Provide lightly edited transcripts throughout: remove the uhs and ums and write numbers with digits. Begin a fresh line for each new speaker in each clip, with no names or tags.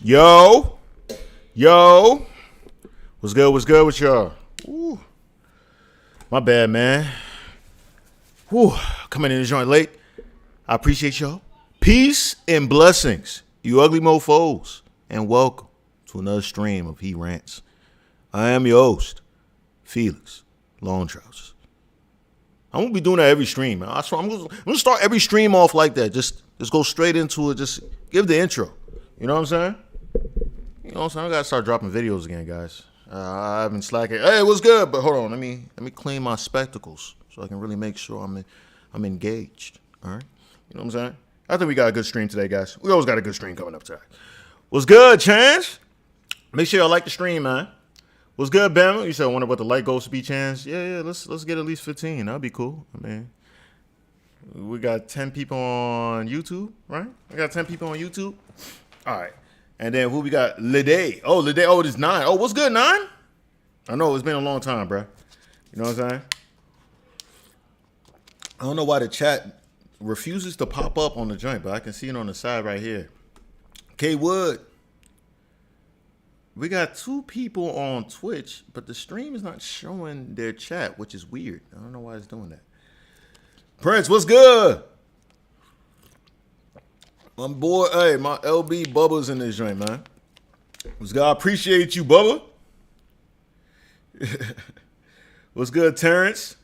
Yo, yo, what's good? What's good with y'all? Ooh, my bad, man. Whew, coming in the joint late. I appreciate y'all. Peace and blessings, you ugly mofos, and welcome to another stream of He Rants. I am your host, Felix Long Trousers. I'm gonna be doing that every stream, man. I'm gonna start every stream off like that. Just go straight into it. Just give the intro. You know what I'm saying? You know what I'm saying? I gotta start dropping videos again, guys. I've been slacking. Hey, what's good? But hold on, let me clean my spectacles so I can really make sure I'm engaged. All right, you know what I'm saying? I think we got a good stream today, guys. We always got a good stream coming up today. What's good, Chance? Make sure y'all like the stream, man. What's good, Bama? You said I wonder what the light goes to be, Chance. Yeah. Let's get at least 15. That'd be cool. I mean, we got 10 people on YouTube, right? We got 10 people on YouTube. All right. And then who we got? Lede. Oh, Lede. Oh, it is 9. Oh, what's good, 9? I know it's been a long time, bro. You know what I'm saying? I don't know why the chat refuses to pop up on the joint, but I can see it on the side right here. K Wood. We got 2 people on Twitch, but the stream is not showing their chat, which is weird. I don't know why it's doing that. Prince, what's good? My boy, hey, my LB Bubba's in this joint, man. What's good? I appreciate you, Bubba. What's good, Terrence?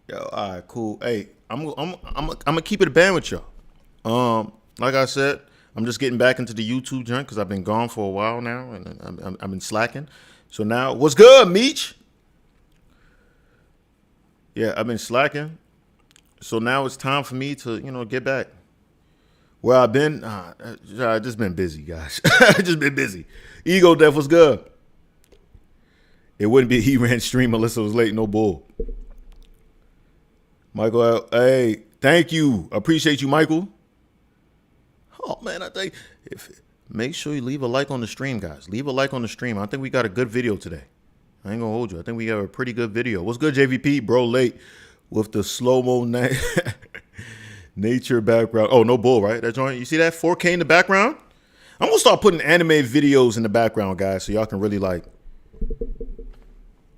Yo, all right, cool. Hey, I'm gonna keep it a band with y'all. Like I said, I'm just getting back into the YouTube joint because I've been gone for a while now, and I've been slacking. So now, what's good, Meech? Yeah, I've been slacking. So now it's time for me to, get back. Where I've been, I just been busy, guys. Just been busy. Ego Death was good. It wouldn't be a He Ran stream unless it was late. No bull. Michael, hey, thank you. Appreciate you, Michael. Oh, man, make sure you leave a like on the stream, guys. Leave a like on the stream. I think we got a good video today. I ain't gonna hold you. I think we have a pretty good video. What's good, JVP? Bro, late with the slow-mo nature background. Oh, no bull, right? That joint. You see that 4K in the background? I'm gonna start putting anime videos in the background, guys, so y'all can really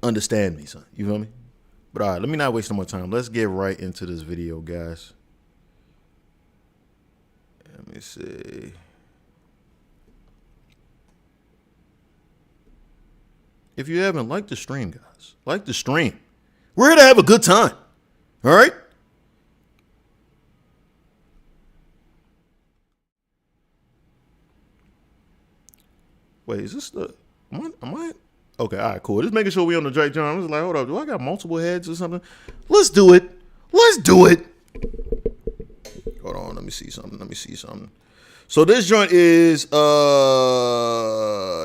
understand me, son. You feel me? But all right, let me not waste no more time. Let's get right into this video, guys. Let me see. If you haven't liked the stream, guys, like the stream. We're here to have a good time. All right? Wait, is this the... Am I... Okay, all right, cool. Just making sure we on the Drake John. I was like, hold up. Do I got multiple heads or something? Let's do it. Let's do it. Hold on. Let me see something. So this joint is...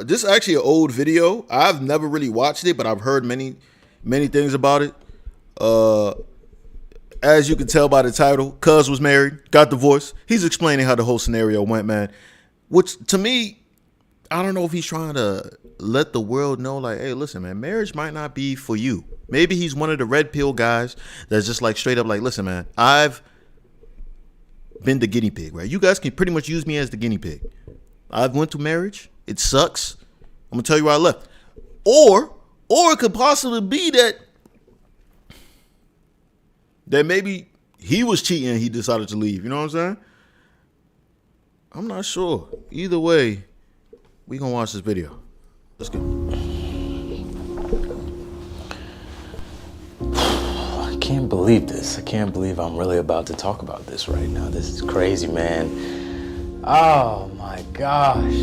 This is actually an old video. I've never really watched it, but I've heard many things about it. As you can tell by the title, Cuz was married, got divorced. He's explaining how the whole scenario went, man. Which, to me, I don't know if he's trying to let the world know, like, hey, listen, man, marriage might not be for you. Maybe he's one of the red pill guys that's just like straight up like, listen, man, I've been the guinea pig, right? You guys can pretty much use me as the guinea pig. I've went through marriage. It sucks. I'm going to tell you where I left. Or it could possibly be that maybe he was cheating and he decided to leave. You know what I'm saying? I'm not sure. Either way, we gonna watch this video. Let's go.
I can't believe this. I can't believe I'm really about to talk about this right now. This is crazy, man. Oh my gosh.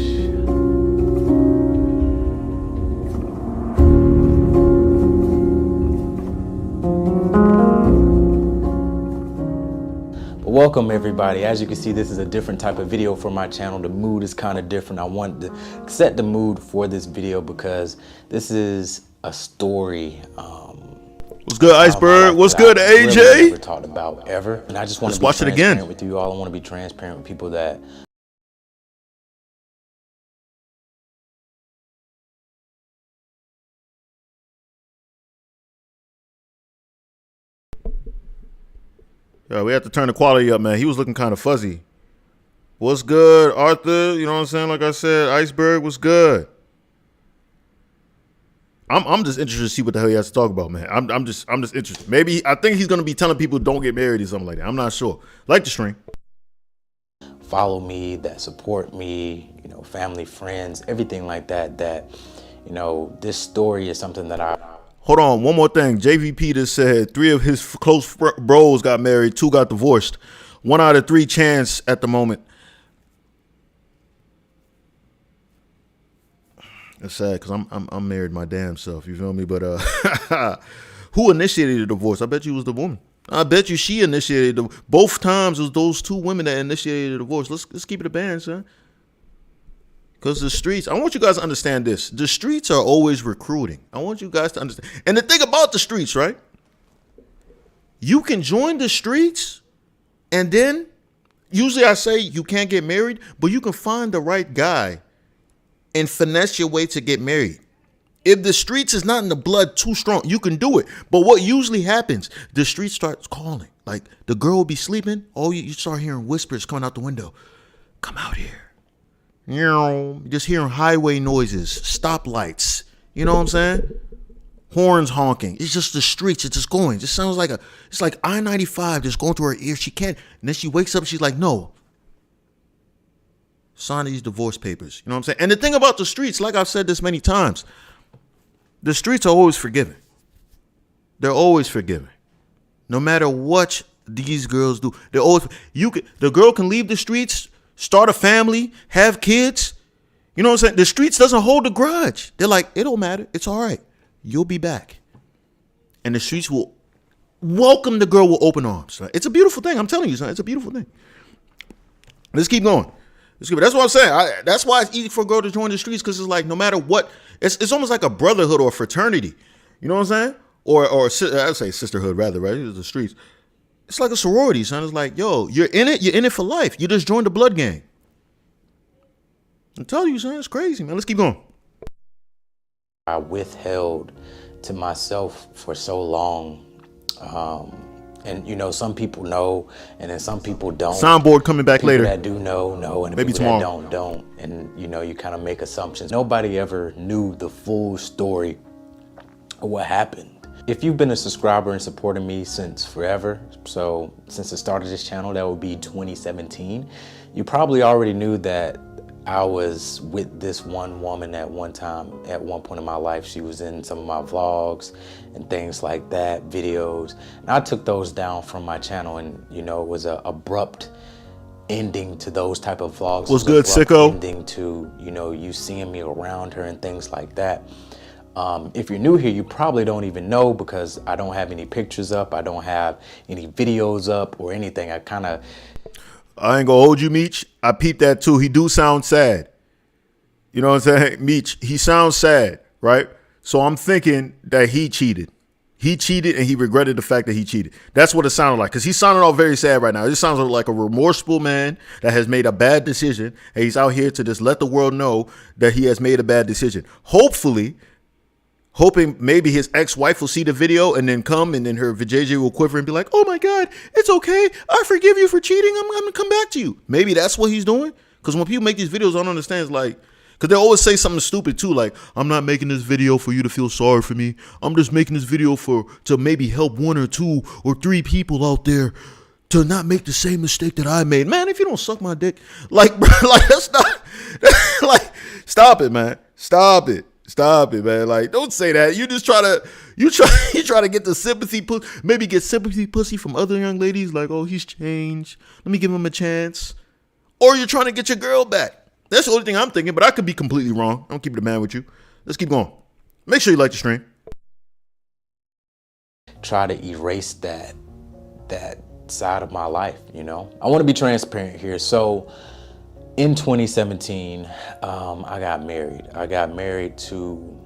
Welcome everybody. As you can see, this is a different type of video for my channel. The mood is kind of different. I wanted to set the mood for this video because this is a story.
What's good, Iceberg? What's good, AJ?
Really never talked about ever, and I just want to be
watch it
transparent
again
with you all. I want to be transparent with people that.
Yeah, we have to turn the quality up, man. He was looking kind of fuzzy. What's good, Arthur? You know what I'm saying? Like I said, Iceberg, what's good? I'm just interested to see what the hell he has to talk about, man. I'm just interested. Maybe I think he's gonna be telling people don't get married or something like that. I'm not sure. Like the stream.
Follow me, that support me, you know, family, friends, everything like that. That, you know, this story is something that I.
Hold on, one more thing. JVP just said 3 of his close bros got married, 2 got divorced. 1 out of 3 chance at the moment. It's sad because I'm married my damn self. You feel me? But who initiated the divorce? I bet you it was the woman. I bet you she initiated both times. It was those 2 women that initiated the divorce. Let's keep it a band, son. Because the streets, I want you guys to understand this. The streets are always recruiting. I want you guys to understand. And the thing about the streets, right? You can join the streets, and then usually I say you can't get married, but you can find the right guy and finesse your way to get married. If the streets is not in the blood too strong, you can do it. But what usually happens, the street starts calling. Like the girl will be sleeping. Oh, you start hearing whispers coming out the window. Come out here. You know, just hearing highway noises, stoplights. You know what I'm saying? Horns honking. It's just the streets. It's just going. It just sounds like it's like I-95 just going through her ear. She can't. And then she wakes up. She's like, no. Sign these divorce papers. You know what I'm saying? And the thing about the streets, like I've said this many times, the streets are always forgiving. They're always forgiving. No matter what these girls do, they're always. The girl can leave the streets, start a family, have kids. You know what I'm saying? The streets doesn't hold a grudge. They're like, it don't matter. It's all right. You'll be back. And the streets will welcome the girl with open arms. Right? It's a beautiful thing. I'm telling you, son. It's a beautiful thing. Let's keep going. That's what I'm saying. That's why it's easy for a girl to join the streets, because it's like no matter what, it's almost like a brotherhood or a fraternity. You know what I'm saying? Or I'd say sisterhood rather, right? It's the streets. It's like a sorority, son. It's like, yo, you're in it for life. You just joined the blood gang. I'm telling you, son, it's crazy, man. Let's keep going.
I withheld to myself for so long. And you know, some people know, and then some people don't.
Soundboard coming back
people
later.
That do know, and
maybe
people
tomorrow.
that don't. And you know, you kind of make assumptions. Nobody ever knew the full story of what happened. If you've been a subscriber and supporting me since forever, so since the start of this channel, that would be 2017, you probably already knew that I was with this one woman at one time, at one point in my life. She was in some of my vlogs and things like that, videos. And I took those down from my channel, and you know, it was a abrupt ending to those type of vlogs.
What's good, sicko?
Ending to, you know, you seeing me around her and things like that. If you're new here, you probably don't even know, because I don't have any pictures up. I don't have any videos up or anything. I
ain't gonna hold you, Meech. I peeped that too. He do sound sad. You know what I'm saying? Meech, he sounds sad, right? So I'm thinking that he cheated. He cheated and he regretted the fact that he cheated. That's what it sounded like, because he's sounding all very sad right now. It just sounds like a remorseful man that has made a bad decision, and he's out here to just let the world know that he has made a bad decision. Hoping maybe his ex-wife will see the video and then come, and then her vajayjay will quiver and be like, oh my God, it's okay. I forgive you for cheating. I'm going to come back to you. Maybe that's what he's doing. Because when people make these videos, I don't understand. It's like, because they always say something stupid too. Like, I'm not making this video for you to feel sorry for me. I'm just making this video to maybe help 1 or 2 or 3 people out there to not make the same mistake that I made. Man, if you don't suck my dick, like, bro, like, that's not, like, stop it, man. Stop it. Stop it, man. Like, don't say that. You just try to get the sympathy, maybe get sympathy pussy from other young ladies. Like, oh, he's changed. Let me give him a chance. Or you're trying to get your girl back. That's the only thing I'm thinking, but I could be completely wrong. I'm keeping it a man with you. Let's keep going. Make sure you like the stream.
Try to erase that side of my life, you know? I want to be transparent here. So in 2017, I got married. I got married to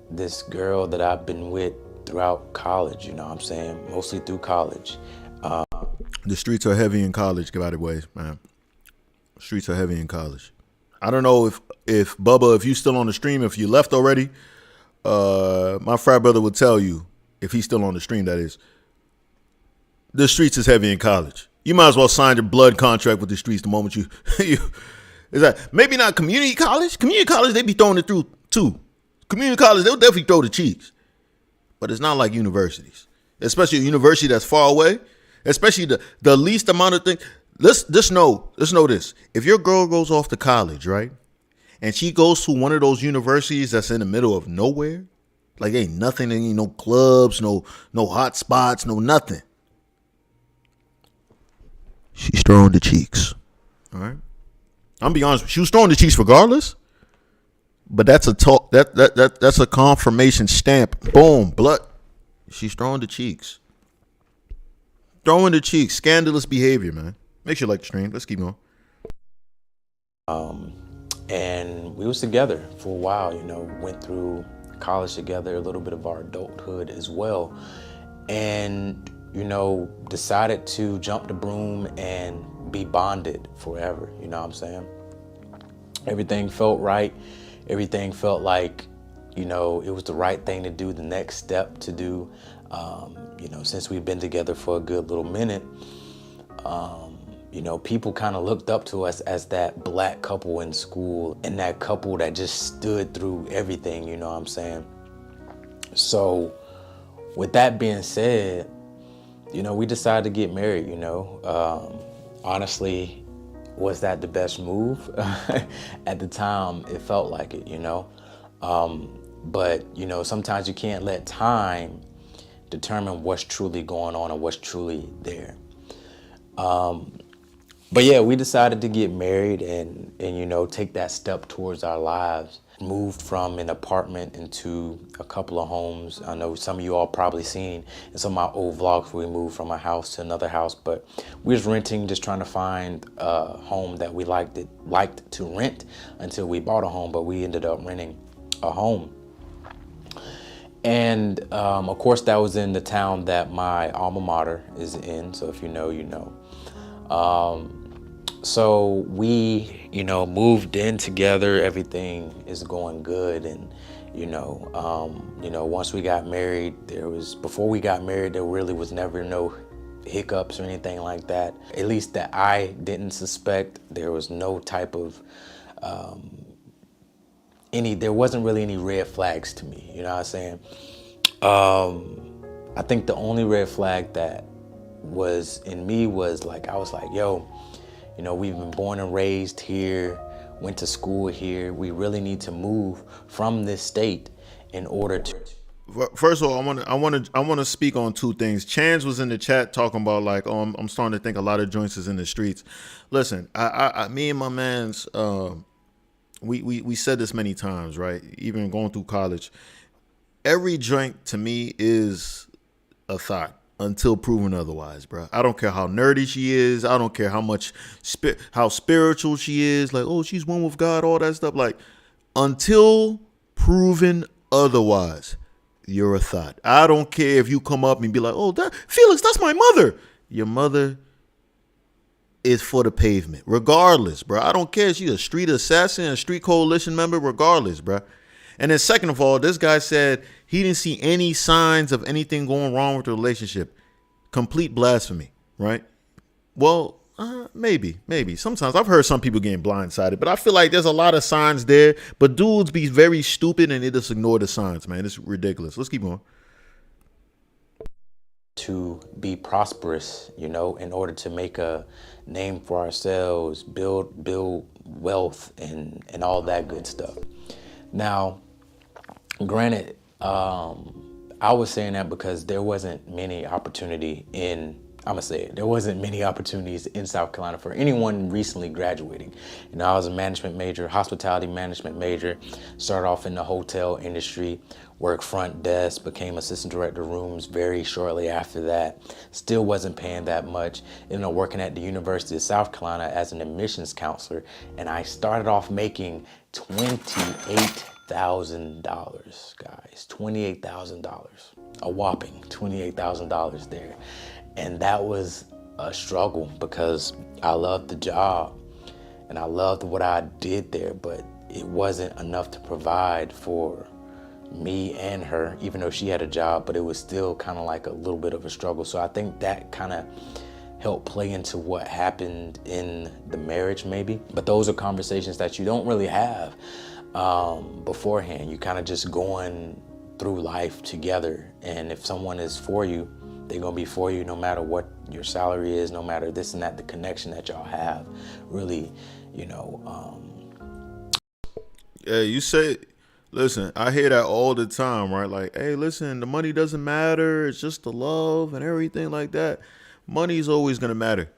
this girl that I've been with throughout college, you know what I'm saying? Mostly through college.
The streets are heavy in college, by the way, man. Streets are heavy in college. I don't know if Bubba, if you still on the stream, if you left already, my frat brother would tell you, if he's still on the stream, that is, the streets is heavy in college. You might as well sign your blood contract with the streets the moment you, you is that maybe not community college. Community college, they be throwing it through too. Community college, they'll definitely throw the cheeks. But it's not like universities. Especially a university that's far away. Especially the least amount of things. Let's know this. If your girl goes off to college, right? And she goes to one of those universities that's in the middle of nowhere, like ain't nothing, ain't no clubs, no hot spots, no nothing. She's throwing the cheeks. All right. I'm be honest. She was throwing the cheeks regardless. But that's a talk. That's a confirmation stamp. Boom. Blood. She's throwing the cheeks. Throwing the cheeks. Scandalous behavior, man. Make sure you like the stream. Let's keep going.
And we was together for a while. Went through college together, a little bit of our adulthood as well, and decided to jump the broom and be bonded forever. You know what I'm saying? Everything felt right. Everything felt like, it was the right thing to do, the next step to do. Since we've been together for a good little minute, people kind of looked up to us as that black couple in school and that couple that just stood through everything, you know what I'm saying? So with that being said, we decided to get married, honestly, was that the best move? At the time, it felt like it, but, sometimes you can't let time determine what's truly going on and what's truly there. But yeah, we decided to get married and take that step towards our lives. Moved from an apartment into a couple of homes. I know some of you all probably seen in some of my old vlogs where we moved from a house to another house, but we was renting, just trying to find a home that we liked to rent until we bought a home, but we ended up renting a home. And of course that was in the town that my alma mater is in. So if you know, you know. So we, moved in together. Everything is going good. And, once we got married, before we got married, there really was never no hiccups or anything like that. At least that I didn't suspect. There was no type of, there wasn't really any red flags to me. You know what I'm saying? I think the only red flag that was in me was like, I was like, yo, we've been born and raised here, went to school here. We really need to move from this state in order to.
First of all, I want to speak on two things. Chance was in the chat talking about like, oh, I'm starting to think a lot of joints is in the streets. Listen, me and my man's, we said this many times, right? Even going through college, every joint to me is a thought until proven otherwise, bro. I don't care how nerdy she is. I don't care how much how spiritual she is. Like, oh, she's one with God, all that stuff. Like, until proven otherwise, you're a thought. I don't care if you come up and be like, oh, Felix, that's my mother. Your mother is for the pavement, regardless, bro. I don't care if she's a street assassin, a street coalition member, regardless, bro. And then second of all, this guy said he didn't see any signs of anything going wrong with the relationship. Complete blasphemy, right? Well, maybe. Sometimes I've heard some people getting blindsided, but I feel like there's a lot of signs there. But dudes be very stupid and they just ignore the signs, man. It's ridiculous. Let's keep going.
To be prosperous, in order to make a name for ourselves, build wealth and all that good stuff. Now, granted, I was saying that because there wasn't many opportunity there wasn't many opportunities in South Carolina for anyone recently graduating. I was a management major, hospitality management major, started off in the hotel industry, worked front desk, became assistant director of rooms very shortly after that. Still wasn't paying that much. Ended up working at the University of South Carolina as an admissions counselor, and I started off making $28,000, guys, $28,000, a whopping $28,000 there. And that was a struggle because I loved the job and I loved what I did there, but it wasn't enough to provide for me and her, even though she had a job, but it was still kind of like a little bit of a struggle. So I think that kind of help play into what happened in the marriage maybe. But those are conversations that you don't really have beforehand. You kind of just going through life together. And if someone is for you, they're going to be for you no matter what your salary is, no matter this and that, the connection that y'all have really,
Yeah, you say, listen, I hear that all the time, right? Like, hey, listen, the money doesn't matter. It's just the love and everything like that. Money is always going to matter.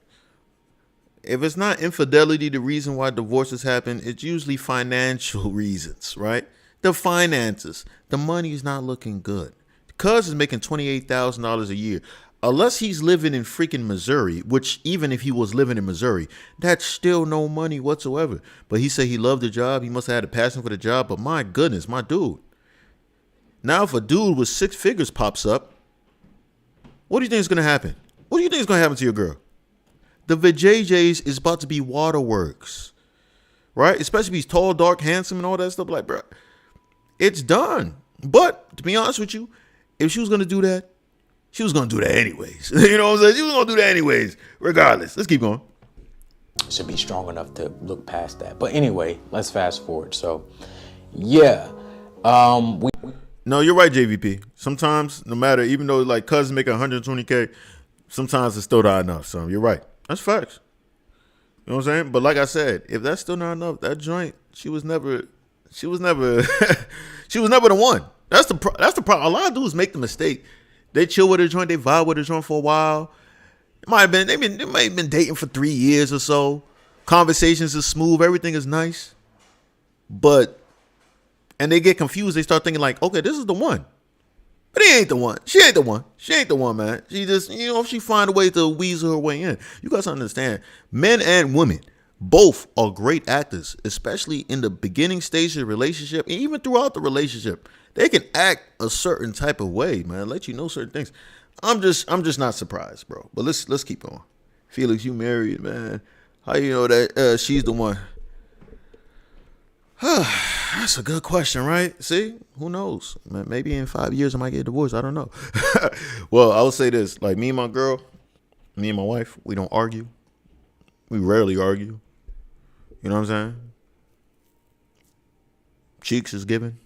If it's not infidelity, the reason why divorces happen, it's usually financial reasons, right? The finances. The money is not looking good. Cuz is making $28,000 a year. Unless he's living in freaking Missouri, which even if he was living in Missouri, that's still no money whatsoever. But he said he loved the job. He must have had a passion for the job. But my goodness, my dude. Now if a dude with 6 figures pops up, what do you think is going to happen? What do you think is going to happen to your girl? The VJJs is about to be waterworks, right? Especially if he's tall, dark, handsome, and all that stuff. Like, bro, it's done. But to be honest with you, if she was going to do that, she was going to do that anyways. You know what I'm saying? She was going to do that anyways, regardless. Let's keep going.
Should be strong enough to look past that. But anyway, let's fast forward. So, yeah.
No, you're right, JVP. Sometimes, no matter, even though like cousins make 120K, sometimes it's still not enough. So you're right. That's facts. You know what I'm saying? But like I said, if that's still not enough, that joint, she was never she was never the one. That's the problem. A lot of dudes make the mistake. They chill with a joint, they vibe with a joint for a while. They might have been dating for 3 years or so. Conversations is smooth, everything is nice. And they get confused. They start thinking like, okay, this is the one. But he ain't the one. She ain't the one. She ain't the one, man. She just, if she find a way to weasel her way in. You guys understand, men and women both are great actors, especially in the beginning stage of the relationship, and even throughout the relationship. They can act a certain type of way, man. Let you know certain things. I'm just not surprised, bro. But let's keep going. Felix, you married, man. How you know that she's the one? That's a good question, right? See, who knows? Maybe in 5 years I might get divorced. I don't know. Well, I would say this: like me and my girl, me and my wife, we don't argue. We rarely argue. You know what I'm saying? Cheeks is given.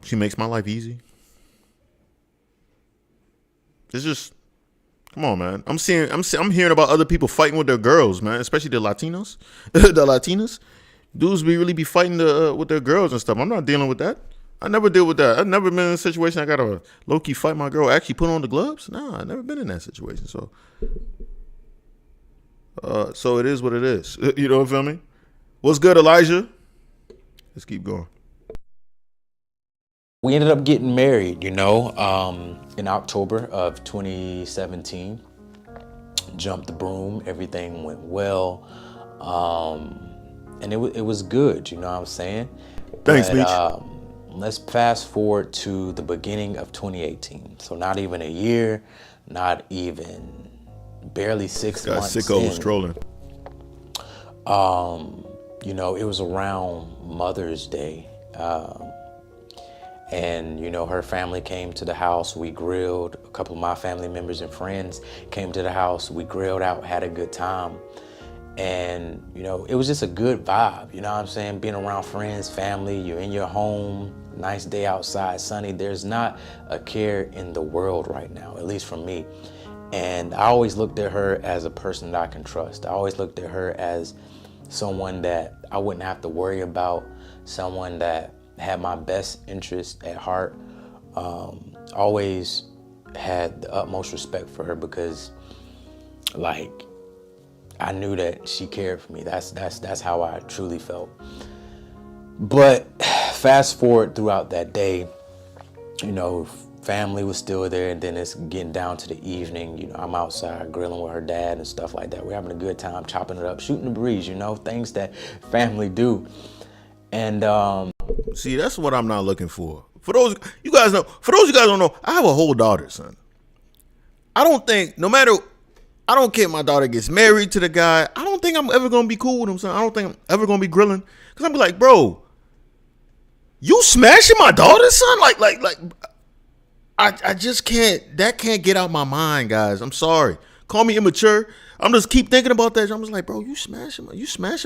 She makes my life easy. It's just, come on, man. I'm hearing about other people fighting with their girls, man, especially the Latinos, the Latinas. Dudes really be fighting with their girls and stuff. I'm not dealing with that. I never deal with that. I've never been in a situation I got to low-key fight my girl, actually put on the gloves. Nah, I've never been in that situation. So it is what it is. You know what I feel me? What's good, Elijah? Let's keep going.
We ended up getting married, in October of 2017. Jumped the broom. Everything went well. And it was good, you know what I'm saying?
Thanks, Meech.
Let's fast forward to the beginning of 2018. So not even a year, not even barely 6 months
Sicko was trolling.
It was around Mother's Day. And, her family came to the house. We grilled. A couple of my family members and friends came to the house. We grilled out, had a good time. And, it was just a good vibe. You know what I'm saying? Being around friends, family, you're in your home, nice day outside, sunny. There's not a care in the world right now, at least for me. And I always looked at her as a person that I can trust. I always looked at her as someone that I wouldn't have to worry about, someone that had my best interest at heart. Always had the utmost respect for her because, I knew that she cared for me. That's how I truly felt. But fast forward throughout that day, family was still there, and then it's getting down to the evening. I'm outside grilling with her dad and stuff like that. We're having a good time, chopping it up, shooting the breeze, things that family do. And
see, that's what I'm not looking for. For those you guys don't know, I have a whole daughter, son. I don't care if my daughter gets married to the guy. I don't think I'm ever gonna be cool with him, son. I don't think I'm ever gonna be grilling. Cause I'm be like, bro, you smashing my daughter, son? Like I just can't. That can't get out my mind, guys. I'm sorry. Call me immature. I'm just keep thinking about that. I'm just like, bro, you smashing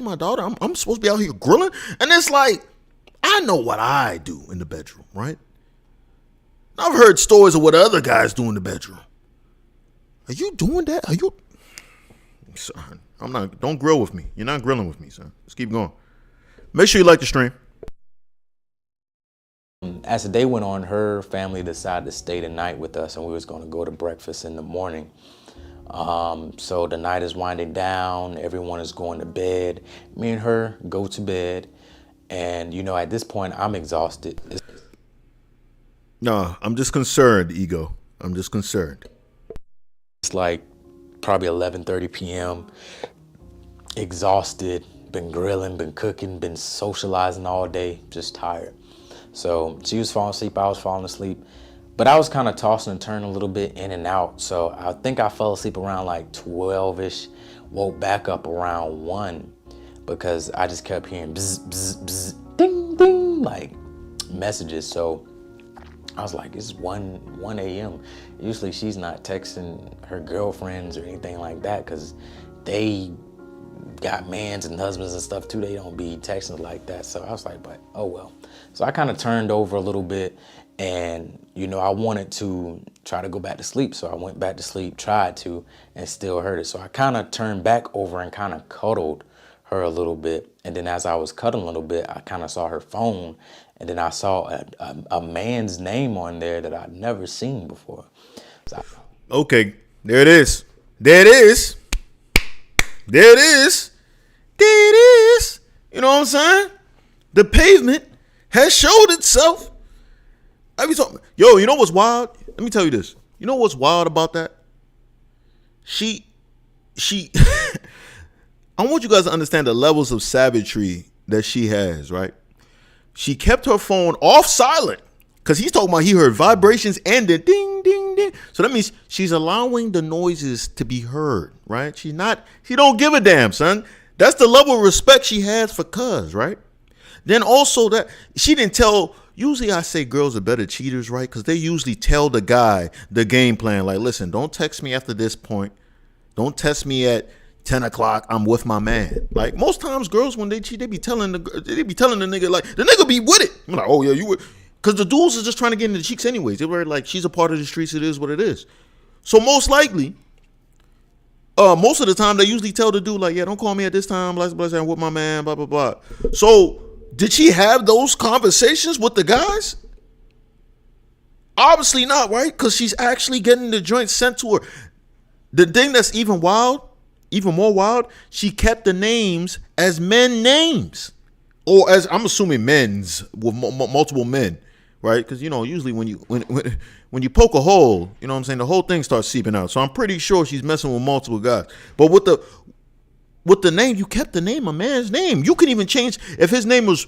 my daughter. I'm supposed to be out here grilling, and it's like, I know what I do in the bedroom, right? I've heard stories of what other guys do in the bedroom. Are you doing that? Are you? Son, I'm not. Don't grill with me. You're not grilling with me, son. Let's keep going. Make sure you like the stream.
As the day went on, her family decided to stay the night with us, and we was going to go to breakfast in the morning. So the night is winding down. Everyone is going to bed. Me and her go to bed, and at this point, I'm exhausted.
No, I'm just concerned, ego. I'm just concerned.
It's like probably 11:30 p.m. Exhausted. Been grilling, been cooking, been socializing all day. Just tired. So she was falling asleep, I was falling asleep, but I was kind of tossing and turning a little bit in and out. So I think I fell asleep around like 12-ish, woke back up around 1 because I just kept hearing bzz, bzz, bzz, ding, ding, like messages. So I was like, it's 1 a.m. Usually she's not texting her girlfriends or anything like that because they got mans and husbands and stuff too. They don't be texting like that. So I was like, but oh well. So I kind of turned over a little bit and, I wanted to try to go back to sleep. So I went back to sleep, tried to, and still heard it. So I kind of turned back over and kind of cuddled her a little bit. And then as I was cuddling a little bit, I kind of saw her phone. And then I saw a man's name on there that I'd never seen before.
Okay, there it is. There it is. There it is. There it is. You know what I'm saying? The pavement has showed itself. Yo, you know what's wild? Let me tell you this. You know what's wild about that? She I want you guys to understand the levels of savagery that she has, right? She kept her phone off silent because he's talking about he heard vibrations and the ding, ding, ding. So that means she's allowing the noises to be heard, right? She don't give a damn, son. That's the level of respect she has for cuz, right? Then also that she didn't tell, usually I say girls are better cheaters, right? Because they usually tell the guy the game plan. Like, listen, don't text me after this point. Don't text me at 10 o'clock, I'm with my man. Like most times girls, when they cheat, they be telling the nigga, like the nigga be with it. I'm like, oh yeah, you would. Because the dudes are just trying to get into the cheeks anyways. They were like, she's a part of the streets, it is what it is. So most likely, most of the time they usually tell the dude like, yeah, don't call me at this time, blah, blah, blah, I'm with my man, blah, blah, blah. So did she have those conversations with the guys? Obviously not, right? Because she's actually getting the joint sent to her. The thing that's even more wild, she kept the names as men names. Or as, I'm assuming men's, with multiple men, right? Because, usually when you poke a hole, you know what I'm saying, the whole thing starts seeping out. So I'm pretty sure she's messing with multiple guys. But with the name, you kept the name, a man's name. You can even change, if his name was,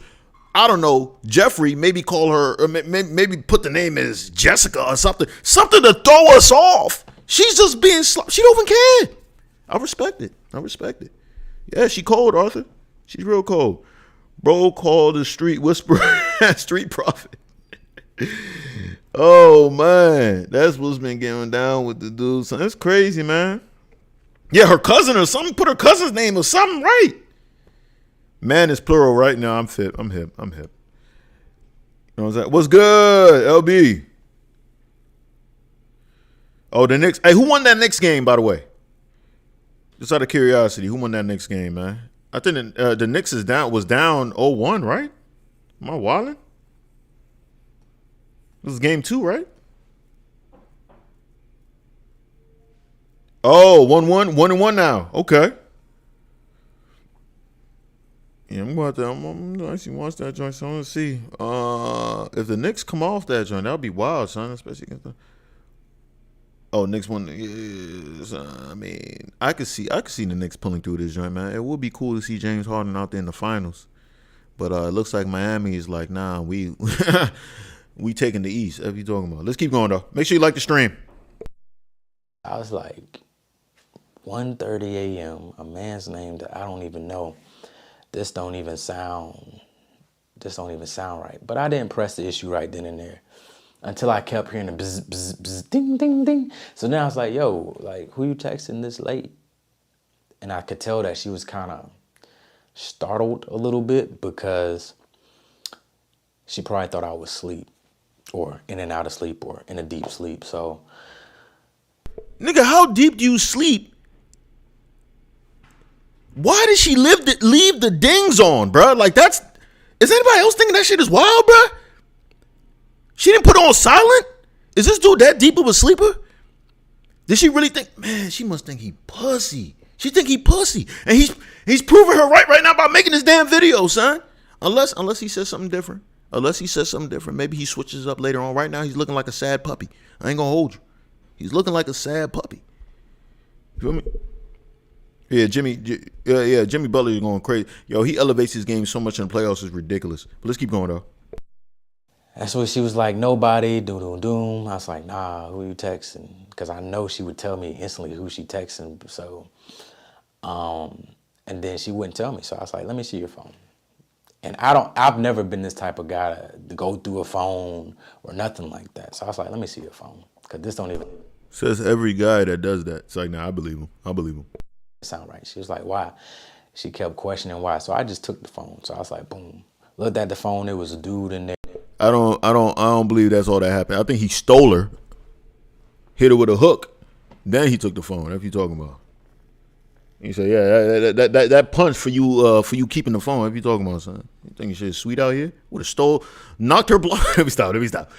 I don't know, Jeffrey, maybe call her, or maybe put the name as Jessica or something to throw us off. She's just being, she don't even care. I respect it. Yeah, she cold, Arthur. She's real cold. Bro called the street whisperer, street prophet. Oh, man. That's what's been going down with the dude. So that's crazy, man. Yeah, her cousin or something. Put her cousin's name or something, right? Man is plural right now. I'm hip. You know what I'm saying? What's good, LB? Oh, the Knicks. Hey, who won that Knicks game, by the way? Just out of curiosity, who won that Knicks game, man? I think the Knicks was down 0-1, right? Am I wilding? This is game 2, right? Oh, 1-1, 1-1 now. Okay. Yeah, I'm gonna actually watch that joint. So I want to see if the Knicks come off that joint. That would be wild, son. Especially against the. Oh, Knicks won. Yes, I mean, I could see the Knicks pulling through this joint, man. It would be cool to see James Harden out there in the finals, but it looks like Miami is like, nah, we taking the East. What are you talking about? Let's keep going though. Make sure you like the stream.
I was like, 1:30 a.m. A man's name that I don't even know. This don't even sound right. But I didn't press the issue right then and there. until I kept hearing the bzz, bzz, bzz, ding, ding, ding. So then I was like, yo, like, who you texting this late? And I could tell that she was kind of startled a little bit because she probably thought I was asleep or in and out of sleep or in a deep sleep. So,
nigga, how deep do you sleep? Why did she leave the dings on, bro? Like, is anybody else thinking that shit is wild, bro? She didn't put it on silent? Is this dude that deep of a sleeper? Did she really think, man, she must think he pussy. She think he pussy. And he's proving her right now by making this damn video, son. Unless he says something different. Maybe he switches up later on. Right now, he's looking like a sad puppy. I ain't gonna hold you. He's looking like a sad puppy. You feel me? Yeah, Jimmy Butler is going crazy. Yo, he elevates his game so much in the playoffs, it's ridiculous. But let's keep going, though.
That's what she was like, nobody, doom. I was like, nah, who you texting? Because I know she would tell me instantly who she texting. So, and then she wouldn't tell me. So I was like, let me see your phone. And I've never been this type of guy to go through a phone or nothing like that. So I was like, let me see your phone. Because this don't even
says every guy that does that. It's like, nah, I believe him.
sound right. She was like, why? She kept questioning why. So I just took the phone. So I was like, boom. Looked at the phone. It was a dude in there.
I don't believe that's all that happened. I think he stole her, hit her with a hook, then he took the phone. That's what you talking about. He said, yeah, that punch for you keeping the phone. What you talking about, son? You think your shit is sweet out here? Would have knocked her block. Let me stop.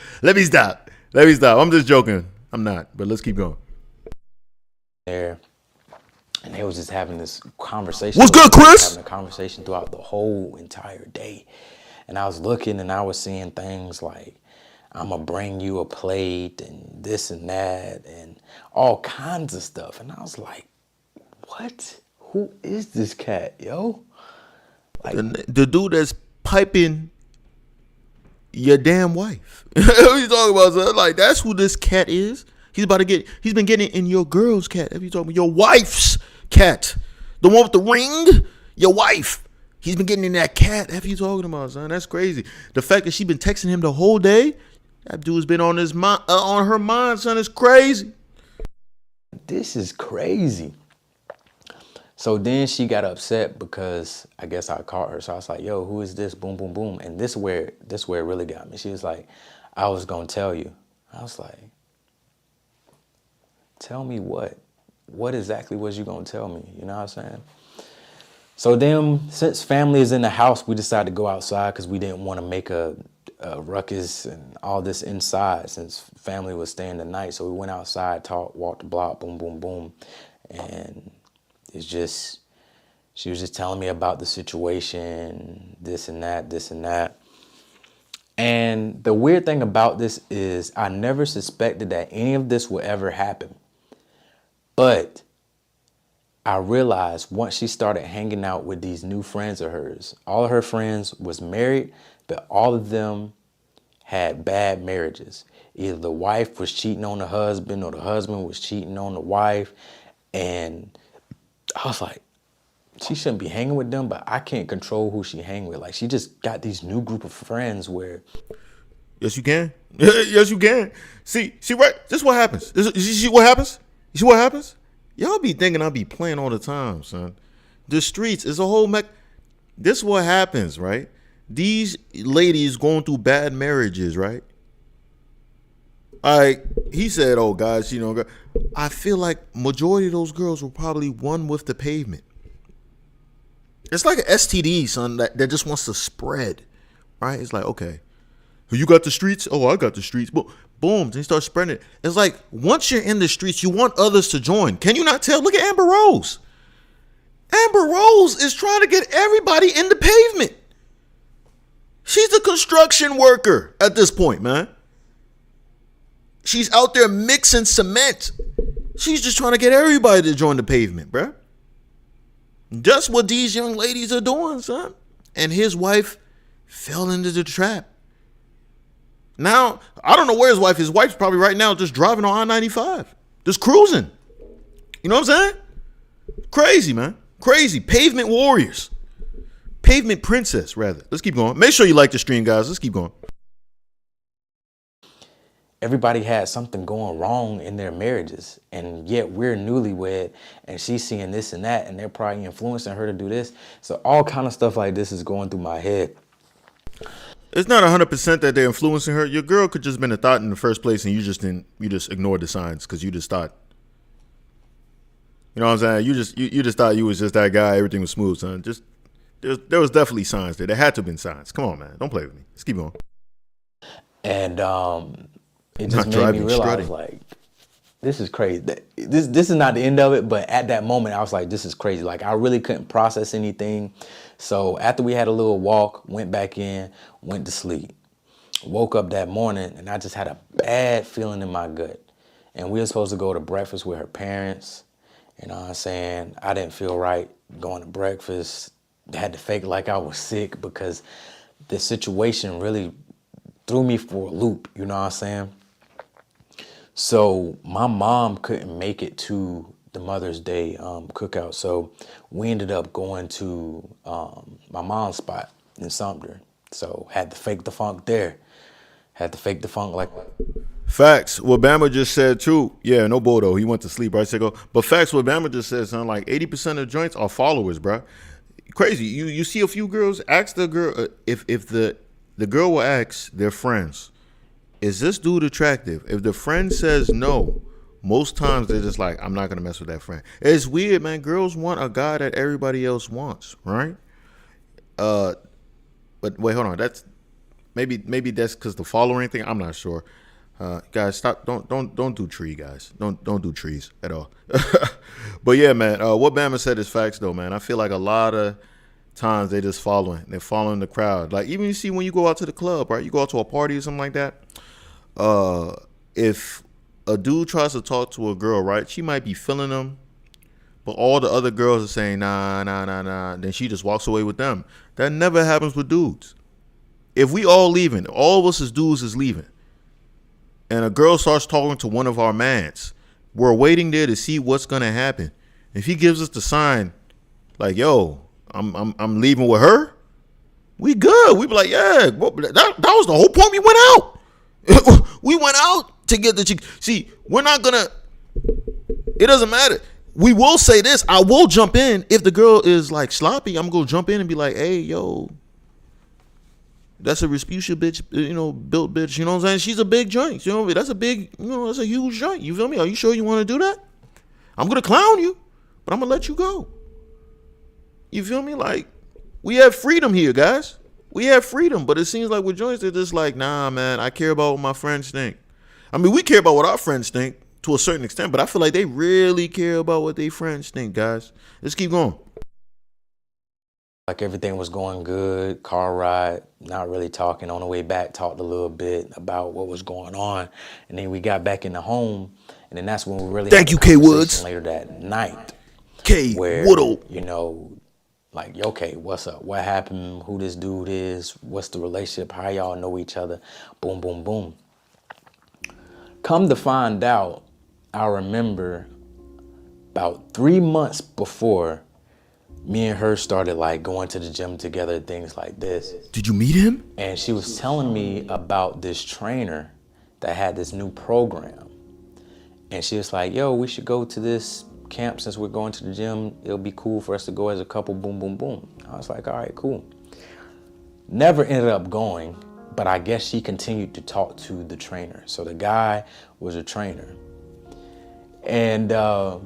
I'm just joking. I'm not, but let's keep going.
There. And they was just having this conversation.
What's good, Chris?
Having a conversation throughout the whole entire day. And I was looking and I was seeing things like, I'm going to bring you a plate and this and that and all kinds of stuff. And I was like, what? Who is this cat, yo? Like
the dude that's piping your damn wife. What you talking about, son? Like, that's who this cat is. He's been getting in your girl's cat. Have you talking about your wife's cat? The one with the ring? Your wife. He's been getting in that cat. Have you talking about, son? That's crazy. The fact that she been texting him the whole day, that dude's been on her mind, son. It's crazy.
This is crazy. So then she got upset because I guess I caught her. So I was like, yo, who is this? Boom, boom, boom. And this where it really got me. She was like, I was going to tell you. I was like, tell me what? What exactly was you going to tell me? You know what I'm saying? So then, since family is in the house, we decided to go outside because we didn't want to make a ruckus and all this inside since family was staying the night. So we went outside, walked the block, boom, boom, boom. And it's just, she was just telling me about the situation, this and that. And the weird thing about this is I never suspected that any of this would ever happen. But I realized once she started hanging out with these new friends of hers, all of her friends was married, but all of them had bad marriages. Either the wife was cheating on the husband or the husband was cheating on the wife. And I was like, she shouldn't be hanging with them, but I can't control who she hang with. Like, she just got these new group of friends where...
Yes, you can. Yes, you can. See, right? This is what happens. You see what happens? You see what happens? Y'all be thinking I be playing all the time, son. The streets is a whole This is what happens, right? These ladies going through bad marriages, right? He said, oh, guys, I feel like majority of those girls were probably one with the pavement. It's like an STD, son, that just wants to spread, right? It's like, okay, you got the streets? Oh, I got the streets. Boom, they start spreading it. It's like, once you're in the streets, you want others to join. Can you not tell? Look at Amber Rose. Amber Rose is trying to get everybody in the pavement. She's a construction worker at this point, man. She's out there mixing cement. She's just trying to get everybody to join the pavement, bruh. That's what these young ladies are doing, son. And his wife fell into the trap. Now, I don't know where his wife is. His wife's probably right now just driving on I-95. Just cruising. You know what I'm saying? Crazy, man. Crazy. Pavement warriors. Pavement princess, rather. Let's keep going. Make sure you like the stream, guys. Let's keep going.
everybody had something going wrong in their marriages, and yet we're newlywed and she's seeing this and that, and they're probably influencing her to do this. So all kind of stuff like this is going through my head.
It's not 100% that they're influencing her. Your girl could just been a thought in the first place, and you just ignored the signs because you just thought. You know what I'm saying? You just thought you was just that guy. Everything was smooth, son. Just there was definitely signs there. There had to have been signs. Come on, man. Don't play with me. Let's keep going.
And it just
Not
made
driving,
me realize,
strutting.
like, this is crazy. This is not the end of it, but at that moment, I was like, this is crazy. Like, I really couldn't process anything. So after we had a little walk, went back in, went to sleep. Woke up that morning, and I just had a bad feeling in my gut. And we were supposed to go to breakfast with her parents. You know what I'm saying? I didn't feel right going to breakfast. Had to fake like I was sick because the situation really threw me for a loop. You know what I'm saying? So my mom couldn't make it to the Mother's Day cookout. So we ended up going to my mom's spot in Sumter. So had to fake the funk there. Had to fake the funk like...
Facts. What Bama just said too. Yeah, no bull though. He went to sleep, right, Sicko? But facts. What Bama just said, son. Like 80% of joints are followers, bro. Crazy. You see a few girls ask the girl if the girl will ask their friends, is this dude attractive? If the friend says no, most times they're just like, I'm not gonna mess with that friend. It's weird, man. Girls want a guy that everybody else wants, right? But wait, hold on. That's maybe that's because the following thing. I'm not sure. Guys, stop! Don't do tree, guys. Don't do trees at all. But yeah, man. What Bama said is facts, though, man. I feel like a lot of times they're just following. They're following the crowd. Like even you see when you go out to the club, right? You go out to a party or something like that. If a dude tries to talk to a girl, right? She might be feeling them, but all the other girls are saying nah. Then she just walks away with them. That never happens with dudes. If we all leaving, all of us as dudes is leaving, and a girl starts talking to one of our mans, we're waiting there to see what's gonna happen. If he gives us the sign, like, yo, I'm leaving with her, we good. We be like, yeah, that was the whole point. We went out. We went out to get the chick. See, we're not gonna. It doesn't matter. We will say this. I will jump in if the girl is like sloppy. I'm gonna jump in and be like, hey, yo. That's a Respucia bitch, built bitch. You know what I'm saying? She's a big joint. You know, that's a big, that's a huge joint. You feel me? Are you sure you want to do that? I'm going to clown you, but I'm going to let you go. You feel me? Like, we have freedom here, guys. We have freedom, but it seems like with joints, they're just like, nah, man, I care about what my friends think. I mean, we care about what our friends think to a certain extent, but I feel like they really care about what their friends think, guys. Let's keep going.
Like everything was going good, car ride, not really talking. On the way back, talked a little bit about what was going on. And then we got back in the home, and then that's when we really
Thank you, K. Woods.
Later that night.
K.
Where,
Woodle.
like, okay, what's up? What happened? Who this dude is? What's the relationship? How y'all know each other? Boom, boom, boom. Come to find out, I remember about 3 months before, me and her started like going to the gym together, things like this.
Did you meet him?
And she was telling me about this trainer that had this new program. And she was like, yo, we should go to this camp since we're going to the gym. It'll be cool for us to go as a couple, boom, boom, boom. I was like, all right, cool. Never ended up going, but I guess she continued to talk to the trainer. So the guy was a trainer. And
That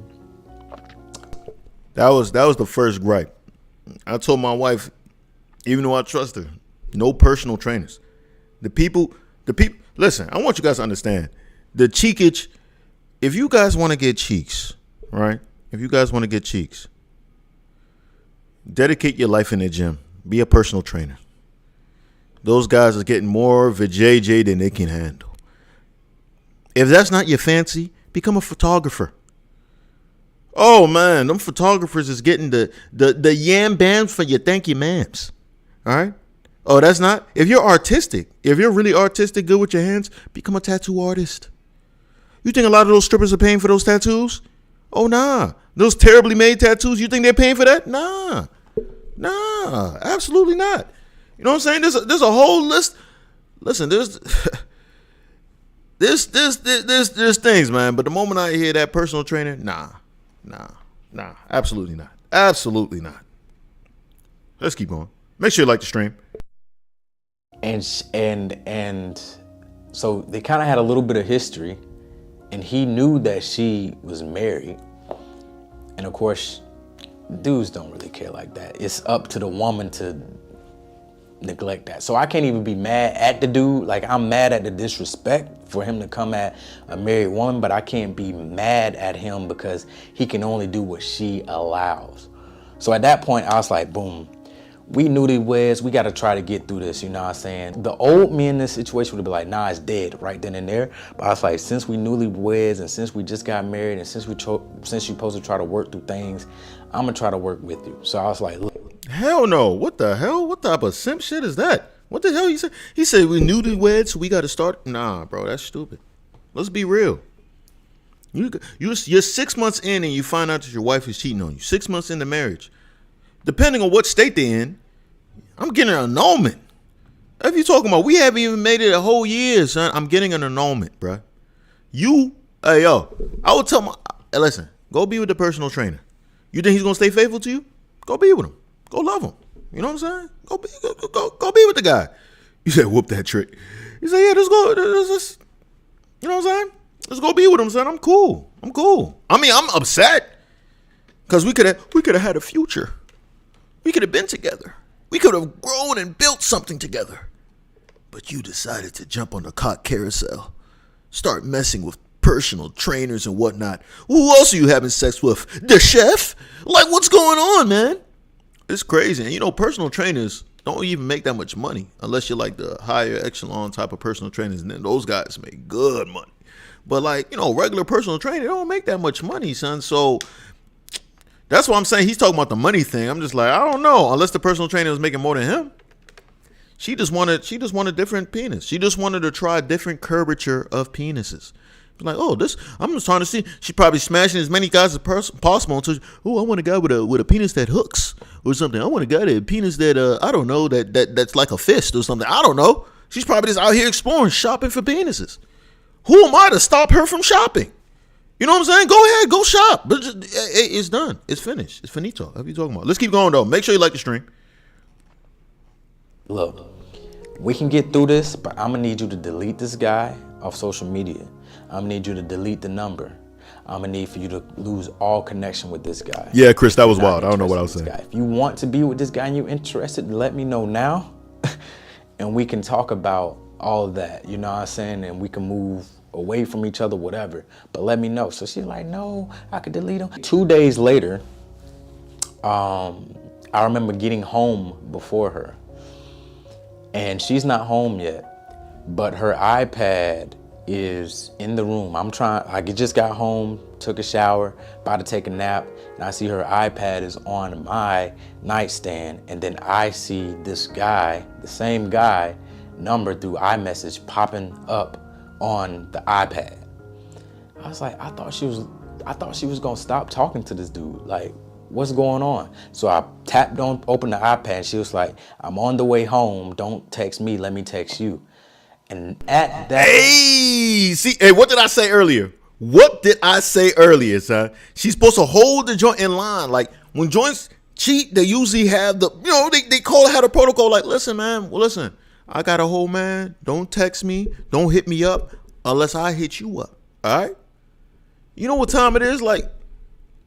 was the first gripe. I told my wife, even though I trust her, no personal trainers. The people, listen, I want you guys to understand, the cheekage, if you guys want to get cheeks, right? If you guys want to get cheeks, dedicate your life in the gym. Be a personal trainer. Those guys are getting more vajayjay than they can handle. If that's not your fancy, become a photographer. Oh man, them photographers is getting the yam bams for your thank you ma'ams. All right? Oh, that's not? If you're artistic, if you're really artistic, good with your hands, become a tattoo artist. You think a lot of those strippers are paying for those tattoos? Oh, nah. Those terribly made tattoos, you think they're paying for that? Nah, absolutely not. You know what I'm saying? There's a whole list. Listen, There's things, man. But the moment I hear that personal trainer, nah, absolutely not. Absolutely not. Let's keep going. Make sure you like the stream.
And so they kind of had a little bit of history, and he knew that she was married. And of course, dudes don't really care like that. It's up to the woman to neglect that. So I can't even be mad at the dude. Like, I'm mad at the disrespect for him to come at a married woman, but I can't be mad at him because he can only do what she allows. So at that point, I was like, boom. We newlyweds, we got to try to get through this, you know what I'm saying? The old me in this situation would be like, nah, it's dead right then and there. But I was like, since we newlyweds and since we just got married and since you're supposed to try to work through things, I'm going to try to work with you. So I was like, look.
Hell no. What the hell? What type of simp shit is that? What the hell he said? He said we newlyweds, so we got to start. Nah, bro, that's stupid. Let's be real. You're 6 months in and you find out that your wife is cheating on you. 6 months into marriage. Depending on what state they're in, I'm getting an annulment. If you're talking about, we haven't even made it a whole year, son. I'm getting an annulment, bro. Hey, yo, I would tell hey, listen, go be with the personal trainer. You think he's going to stay faithful to you? Go be with him. Go love him. You know what I'm saying? Go be with the guy. You said, whoop that trick. You say, yeah, let's go. You know what I'm saying? Let's go be with him, son. I'm cool. I mean, I'm upset because we could have had a future. We could have been together. We could have grown and built something together. But you decided to jump on the cock carousel. Start messing with personal trainers and whatnot. Who else are you having sex with? The chef? Like, what's going on, man? It's crazy. And you know, personal trainers don't even make that much money unless you're like the higher echelon type of personal trainers. And then those guys make good money. But like, you know, regular personal trainer, they don't make that much money, son. So that's why I'm saying he's talking about the money thing. I'm just like, I don't know. Unless the personal trainer was making more than him. She just wanted different penis. She just wanted to try different curvature of penises. Like, oh, I'm just trying to see. She's probably smashing as many guys as possible until, I want a guy with a penis that hooks or something. I want a guy that a penis that I don't know that's like a fist or something. I don't know. She's probably just out here exploring, shopping for penises. Who am I to stop her from shopping? You know what I'm saying? Go ahead, go shop. But it's done. It's finished. It's finito. What are you talking about? Let's keep going, though. Make sure you like the stream.
Look, we can get through this, but I'm going to need you to delete this guy off social media. I'm going to need you to delete the number. I'm going to need for you to lose all connection with this guy.
Yeah, Chris, that was wild. I don't know what I was saying.
If you want to be with this guy and you're interested, let me know now. And we can talk about all of that. You know what I'm saying? And we can move away from each other, whatever, but let me know. So she's like, no, I could delete them. 2 days later, I remember getting home before her, and she's not home yet, but her iPad is in the room. I just got home, took a shower, about to take a nap, and I see her iPad is on my nightstand, and then I see this guy, the same guy, number through iMessage popping up on the iPad. I was like, I thought she was gonna stop talking to this dude. Like, what's going on? So I opened the iPad, and she was like, I'm on the way home. Don't text me. Let me text you. And at that,
hey, what did I say earlier? Son? She's supposed to hold the joint in line. Like, when joints cheat, they usually have they have a protocol. Like, listen, man. Well, listen. I got a whole man. Don't text me. Don't hit me up unless I hit you up. All right? You know what time it is? Like,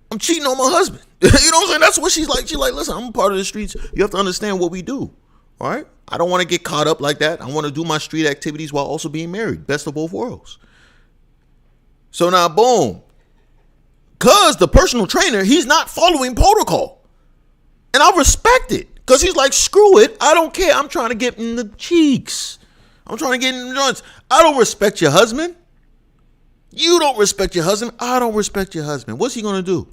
I'm cheating on my husband. You know what I'm saying? That's what she's like. She's like, listen, I'm a part of the streets. You have to understand what we do. All right? I don't want to get caught up like that. I want to do my street activities while also being married. Best of both worlds. So now, boom. Because the personal trainer, he's not following protocol. And I respect it. Because he's like, screw it. I don't care. I'm trying to get in the cheeks. I'm trying to get in the joints. I don't respect your husband. You don't respect your husband. I don't respect your husband. What's he going to do?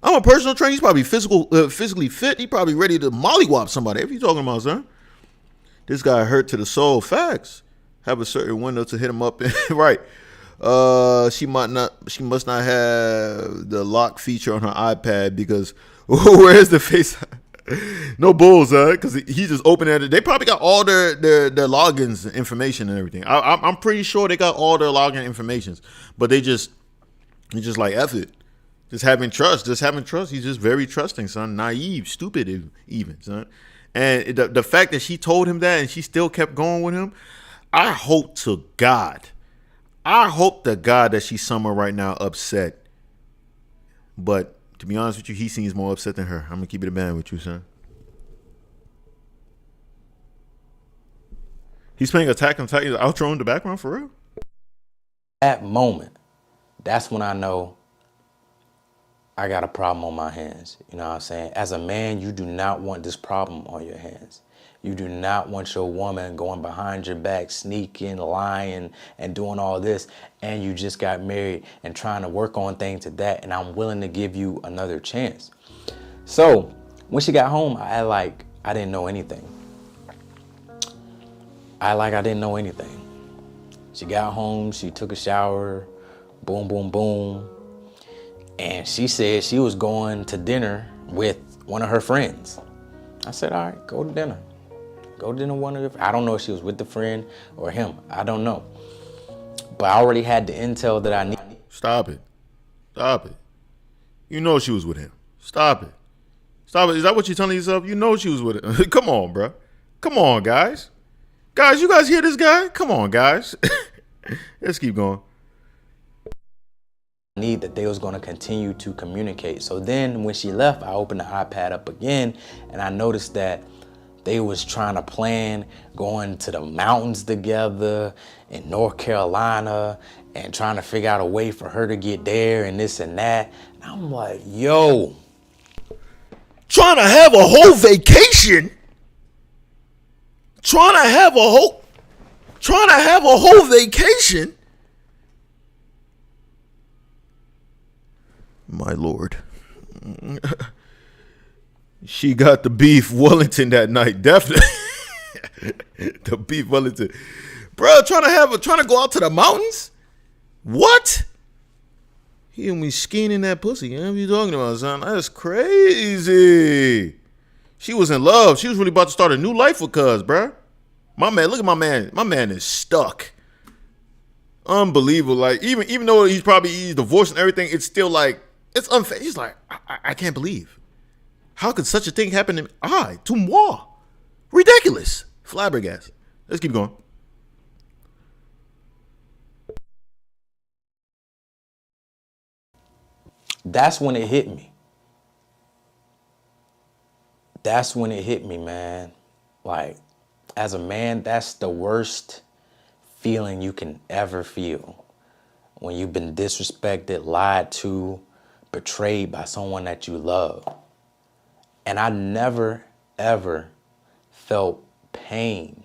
I'm a personal trainer. He's probably physically fit. He's probably ready to mollywop somebody. If you're talking about, son. This guy hurt to the soul. Facts. Have a certain window to hit him up in. Right. She must not have the lock feature on her iPad because where's the face? No bulls, because he just opened it. They probably got all their logins, information, and everything. I'm pretty sure they got all their login informations, but they just like F it. Just having trust. He's just very trusting, son. Naive, stupid, even, son. And the fact that she told him that and she still kept going with him, I hope to God that she's somewhere right now upset. But to be honest with you, he seems more upset than her. I'm gonna keep it a band with you, son. He's playing Attack on Titan outro in the background for real.
That moment, that's when I know I got a problem on my hands. You know what I'm saying? As a man, you do not want this problem on your hands. You do not want your woman going behind your back, sneaking, lying, and doing all this. And you just got married and trying to work on things to that. And I'm willing to give you another chance. So when she got home, I didn't know anything. I didn't know anything. She got home, she took a shower, boom, boom, boom. And she said she was going to dinner with one of her friends. I said, all right, go to dinner. Go to dinner with one of your, I don't know if she was with the friend or him. I don't know. But I already had the intel that I need.
Stop it. You know she was with him. Stop it. Is that what you're telling yourself? You know she was with him. Come on, bro. Come on, guys. Guys, you guys hear this guy? Come on, guys. Let's keep going.
Need that they was going to continue to communicate. So then when she left, I opened the iPad up again and I noticed that they was trying to plan going to the mountains together in North Carolina and trying to figure out a way for her to get there and this and that. And I'm like, yo.
Trying to have a whole vacation? Trying to have a whole vacation? My Lord. She got the beef Wellington that night, definitely. The beef Wellington. Bro, trying to go out to the mountains? What? He and me skiing in that pussy. What are you talking about, son? That's crazy. She was in love. She was really about to start a new life with cuz, bro. My man, look at my man. My man is stuck. Unbelievable. Like, even though he's divorced and everything, it's still like, it's unfair. He's like, I can't believe. How could such a thing happen to moi? Ridiculous. Flabbergasted. Let's keep going.
That's when it hit me. Man. Like, as a man, that's the worst feeling you can ever feel. When you've been disrespected, lied to, betrayed by someone that you love. And I never, ever felt pain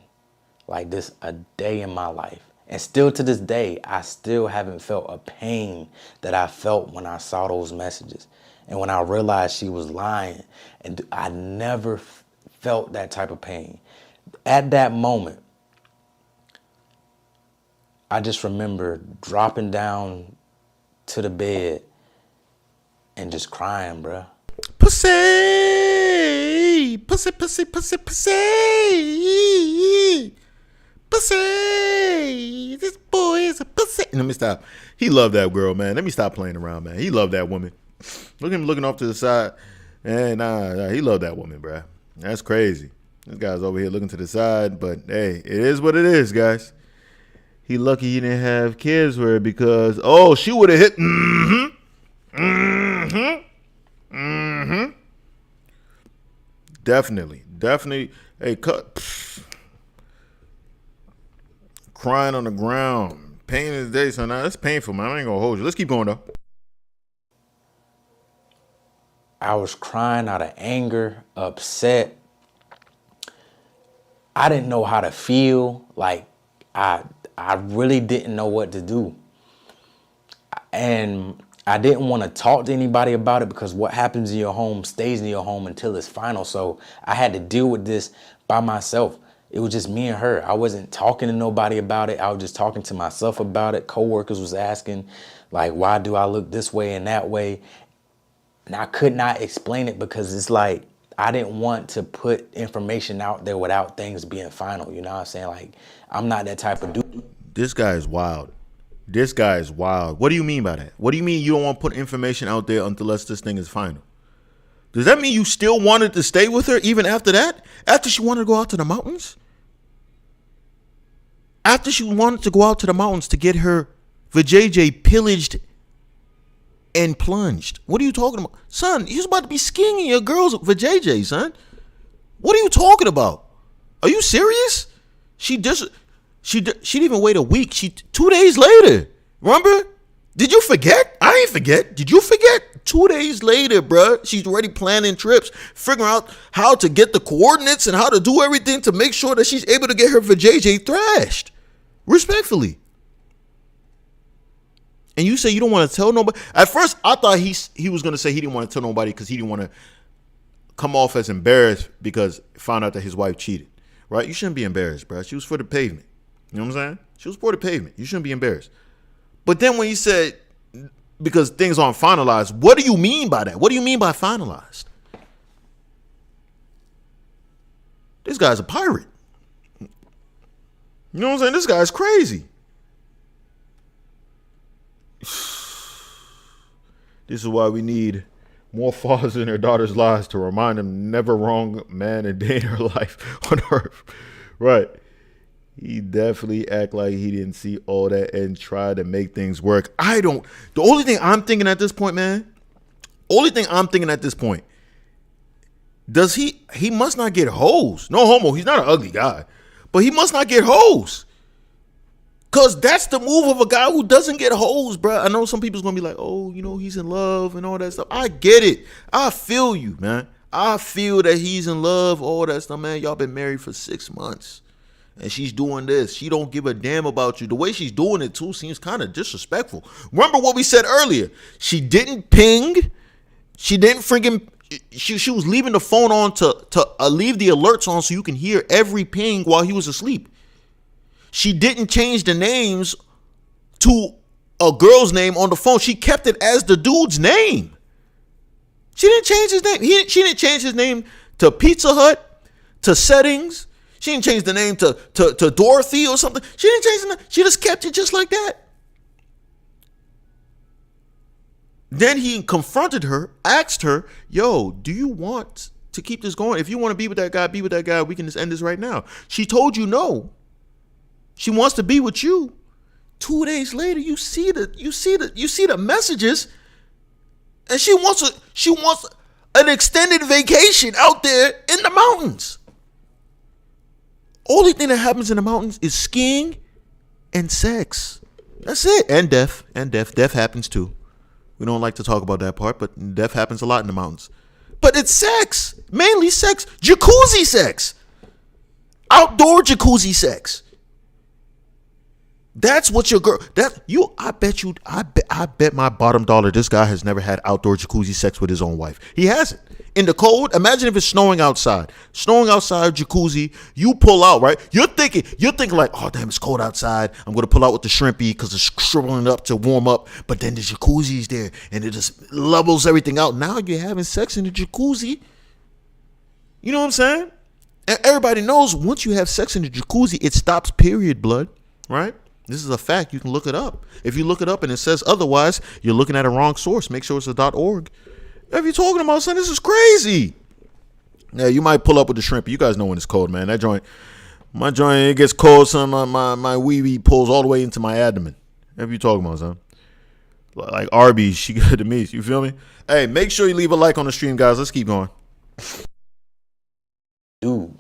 like this a day in my life. And still to this day, I still haven't felt a pain that I felt when I saw those messages. And when I realized she was lying, and I never felt that type of pain. At that moment, I just remember dropping down to the bed and just crying, bruh.
Pussy, pussy, pussy, pussy, pussy, pussy. This boy is a pussy. Let me stop. He loved that girl, man. Let me stop playing around, man. He loved that woman. Look at him looking off to the side. And he loved that woman, bruh. That's crazy. This guy's over here looking to the side, but hey, it is what it is, guys. He lucky he didn't have kids with her because, she would have hit. Definitely. Hey, crying on the ground. Pain in the day, son. That's painful, man. I ain't gonna hold you. Let's keep going, though.
I was crying out of anger, upset. I didn't know how to feel. Like, I really didn't know what to do. And I didn't want to talk to anybody about it because what happens in your home stays in your home until it's final. So I had to deal with this by myself. It was just me and her. I wasn't talking to nobody about it. I was just talking to myself about it. Coworkers was asking, like, why do I look this way and that way? And I could not explain it because it's like, I didn't want to put information out there without things being final. You know what I'm saying? Like, I'm not that type of dude.
This guy is wild. This guy is wild. What do you mean by that? What do you mean you don't want to put information out there unless this thing is final? Does that mean you still wanted to stay with her even after that? After she wanted to go out to the mountains? After she wanted to go out to the mountains to get her vajayjay pillaged and plunged. What are you talking about? Son, you're about to be skiing your girl's vajayjay, son. What are you talking about? Are you serious? She didn't even wait a week. 2 days later. Remember? Did you forget? I ain't forget. Did you forget? 2 days later, bruh, she's already planning trips, figuring out how to get the coordinates and how to do everything to make sure that she's able to get her vajayjay thrashed. Respectfully. And you say you don't want to tell nobody. At first, I thought he was going to say he didn't want to tell nobody because he didn't want to come off as embarrassed because he found out that his wife cheated. Right? You shouldn't be embarrassed, bruh. She was for the pavement. You know what I'm saying? She was for the pavement. You shouldn't be embarrassed. But then when you said, because things aren't finalized, what do you mean by that? What do you mean by finalized? This guy's a pirate. You know what I'm saying? This guy's crazy. This is why we need more fathers in their daughters' lives to remind them never wrong man a day in her life on earth. Right. He definitely act like he didn't see all that and try to make things work. The only thing I'm thinking at this point, does he must not get hoes. No homo, he's not an ugly guy. But he must not get hoes. Cause that's the move of a guy who doesn't get hoes, bro. I know some people's gonna be like, oh, you know, he's in love and all that stuff. I get it. I feel you, man. I feel that he's in love, all that stuff, man. Y'all been married for 6 months. And she's doing this. She don't give a damn about you. The way she's doing it too seems kind of disrespectful. Remember what we said earlier. She didn't ping. She didn't freaking. She was leaving the phone on to leave the alerts on so you can hear every ping while he was asleep. She didn't change the names to a girl's name on the phone. She kept it as the dude's name. She didn't change his name. She didn't change his name to Pizza Hut, to Settings. She didn't change the name to Dorothy or something. She didn't change the name. She just kept it just like that. Then he confronted her, asked her, yo, do you want to keep this going? If you want to be with that guy, be with that guy. We can just end this right now. She told you no. She wants to be with you. 2 days later, you see the messages, and she wants an extended vacation out there in the mountains. Only thing that happens in the mountains is skiing and sex. That's it. And death. Death happens too. We don't like to talk about that part, but death happens a lot in the mountains. But it's sex. Mainly sex. Jacuzzi sex. Outdoor jacuzzi sex. That's what your girl. I bet my bottom dollar this guy has never had outdoor jacuzzi sex with his own wife. He hasn't. In the cold, imagine if it's snowing outside. Jacuzzi, you pull out, right? You're thinking like, oh damn, it's cold outside. I'm gonna pull out with the shrimpy because it's shriveling up to warm up. But then the jacuzzi's there and it just levels everything out. Now you're having sex in the jacuzzi. You know what I'm saying? And everybody knows once you have sex in the jacuzzi, it stops period blood, right? This is a fact. You can look it up. If you look it up and it says otherwise, you're looking at a wrong source. Make sure it's a .org. If you're talking about, son, this is crazy. Yeah, you might pull up with the shrimp. You guys know when it's cold, man. My joint, it gets cold, son. My wee pulls all the way into my abdomen. If you talking about, son. Like Arby's, she good to me. You feel me? Hey, make sure you leave a like on the stream, guys. Let's keep going.
Dude.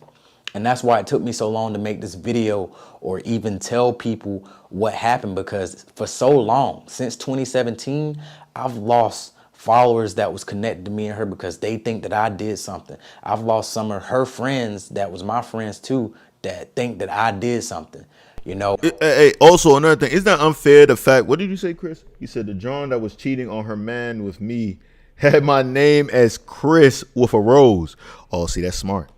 And that's why it took me so long to make this video or even tell people what happened, because for so long, since 2017, I've lost followers that was connected to me and her because they think that I did something. I've lost some of her friends that was my friends too that think that I did something, you know.
Hey, also another thing, isn't that unfair, the fact, what did you say, Chris? You said the John that was cheating on her man with me had my name as Chris with a rose. Oh, see, that's smart.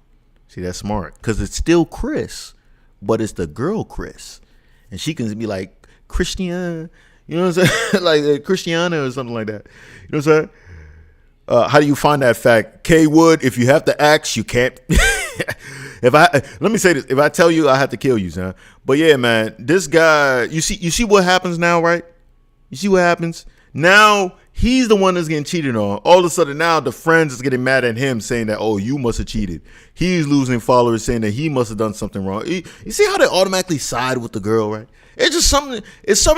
Because it's still Chris, but it's the girl Chris. And she can be like, Christian, you know what I'm saying? Like Christiana or something like that. You know what I'm saying? How do you find that fact? K Wood, if you have to ask, you can't. Let me say this. If I tell you, I have to kill you, son. But yeah, man, this guy, you see what happens now, right? You see what happens? Now he's the one that's getting cheated on. All of a sudden now the friends is getting mad at him saying that, oh, you must have cheated. He's losing followers saying that he must have done something wrong. You see how they automatically side with the girl, right? It's something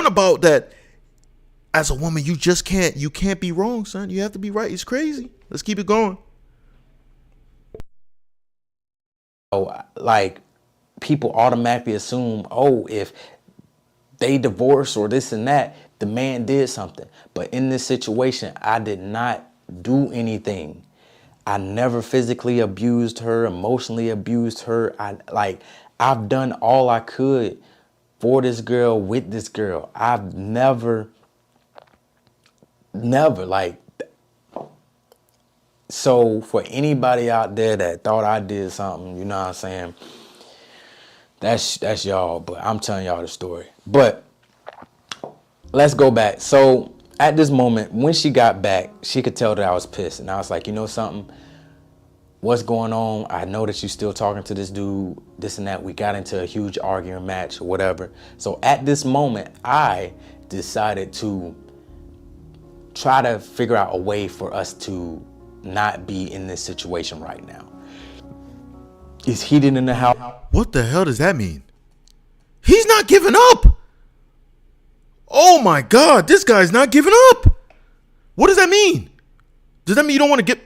about that. As a woman, you can't be wrong, son. You have to be right. It's crazy. Let's keep it going.
Like, people automatically assume, oh, if they divorce or this and that, the man did something. But in this situation, I did not do anything. I never physically abused her, emotionally abused her. I've done all I could for this girl, with this girl. I've never, like. So for anybody out there that thought I did something, you know what I'm saying, that's y'all, but I'm telling y'all the story. But let's go back. So at this moment, when she got back, she could tell that I was pissed. And I was like, you know something? What's going on? I know that you're still talking to this dude, this and that. We got into a huge arguing match or whatever. So at this moment, I decided to try to figure out a way for us to not be in this situation right now. It's heated in the house.
What the hell does that mean? He's not giving up. Oh my God, this guy's not giving up. What does that mean? Does that mean you don't want to get...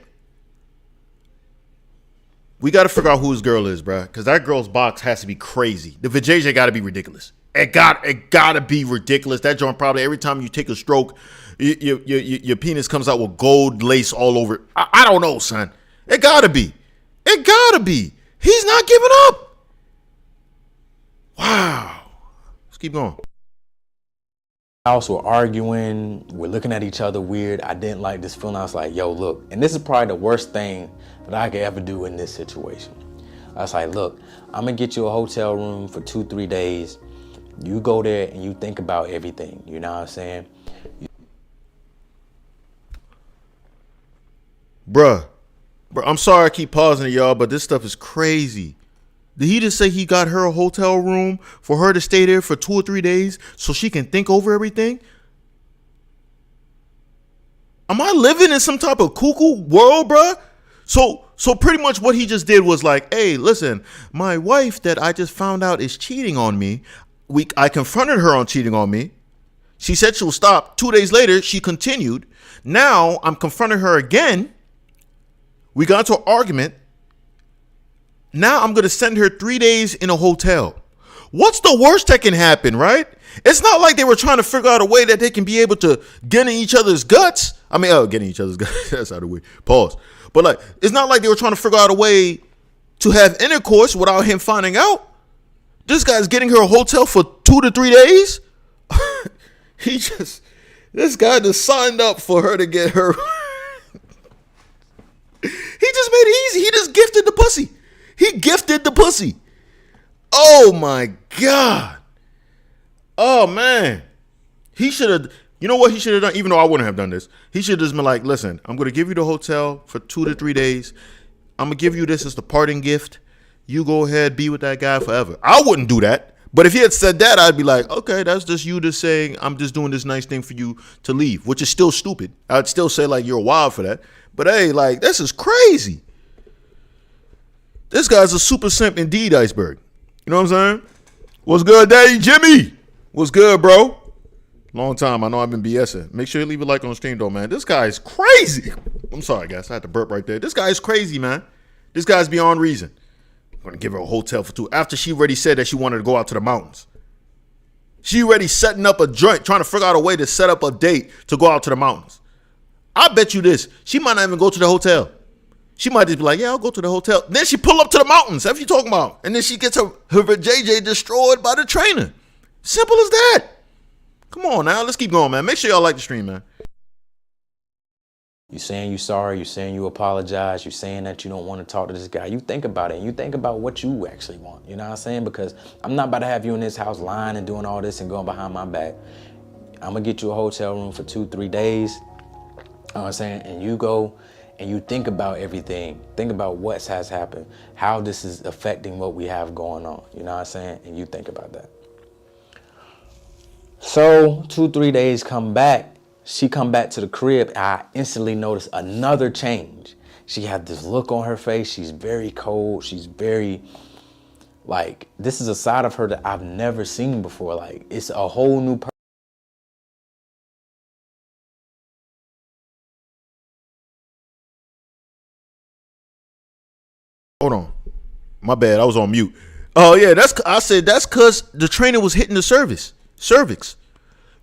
We got to figure out who his girl is, bro. Because that girl's box has to be crazy. The vajayjay got to be ridiculous. It got to be ridiculous. That joint probably every time you take a stroke, your penis comes out with gold lace all over it. I don't know, son. It got to be. It got to be. He's not giving up. Wow. Let's keep going.
House, we're arguing, we're looking at each other weird. I didn't like this feeling. I was like, yo, look, and this is probably the worst thing that I could ever do in this situation. I was like, look, I'm gonna get you a hotel room for 2-3 days. You go there and you think about everything. You know what I'm saying?
Bruh, I'm sorry I keep pausing it, y'all, but this stuff is crazy. Did he just say he got her a hotel room for her to stay there for 2 or 3 days so she can think over everything? Am I living in some type of cuckoo world, bruh? So pretty much what he just did was like, hey, listen, my wife that I just found out is cheating on me. I confronted her on cheating on me. She said she'll stop. 2 days later, she continued. Now I'm confronting her again. We got into an argument. Now I'm going to send her 3 days in a hotel. What's the worst that can happen, right? It's not like they were trying to figure out a way that they can be able to get in each other's guts. I mean, getting each other's guts. That's out of the way. Pause. But like, it's not like they were trying to figure out a way to have intercourse without him finding out. This guy's getting her a hotel for 2 to 3 days. This guy just signed up for her to get her. He just made it easy. He just gifted the pussy. He gifted the pussy. Oh my God. Oh man. He should have, you know what he should have done? Even though I wouldn't have done this. He should have just been like, listen, I'm going to give you the hotel for 2 to 3 days. I'm going to give you this as the parting gift. You go ahead, be with that guy forever. I wouldn't do that. But if he had said that, I'd be like, okay, that's just you just saying, I'm just doing this nice thing for you to leave, which is still stupid. I'd still say like, you're wild for that. But hey, like, this is crazy. This guy's a super simp indeed, Iceberg. You know what I'm saying? What's good, Daddy Jimmy? What's good, bro? Long time. I know I've been BSing. Make sure you leave a like on the stream, though, man. This guy is crazy. I'm sorry, guys. I had to burp right there. This guy is crazy, man. This guy's beyond reason. I'm going to give her a hotel for 2. After she already said that she wanted to go out to the mountains. She already setting up a joint, trying to figure out a way to set up a date to go out to the mountains. I bet you this. She might not even go to the hotel. She might just be like, yeah, I'll go to the hotel. Then she pull up to the mountains. That's what you talking about. And then she gets her JJ destroyed by the trainer. Simple as that. Come on now. Let's keep going, man. Make sure y'all like the stream, man.
You saying you sorry. You saying you apologize. You saying that you don't want to talk to this guy. You think about it. And you think about what you actually want. You know what I'm saying? Because I'm not about to have you in this house lying and doing all this and going behind my back. I'm going to get you a hotel room for 2-3 days. know what I'm saying? And you go and you think about everything. Think about what has happened, how this is affecting what we have going on. You know what I'm saying? And you think about that. So 2-3 days come back. She come back to the crib. I instantly notice another change. She had this look on her face. She's very cold. She's very, like, this is a side of her that I've never seen before. Like, it's a whole new person.
Hold on. My bad. I was on mute. Oh yeah, I said that's cause the trainer was hitting the cervix.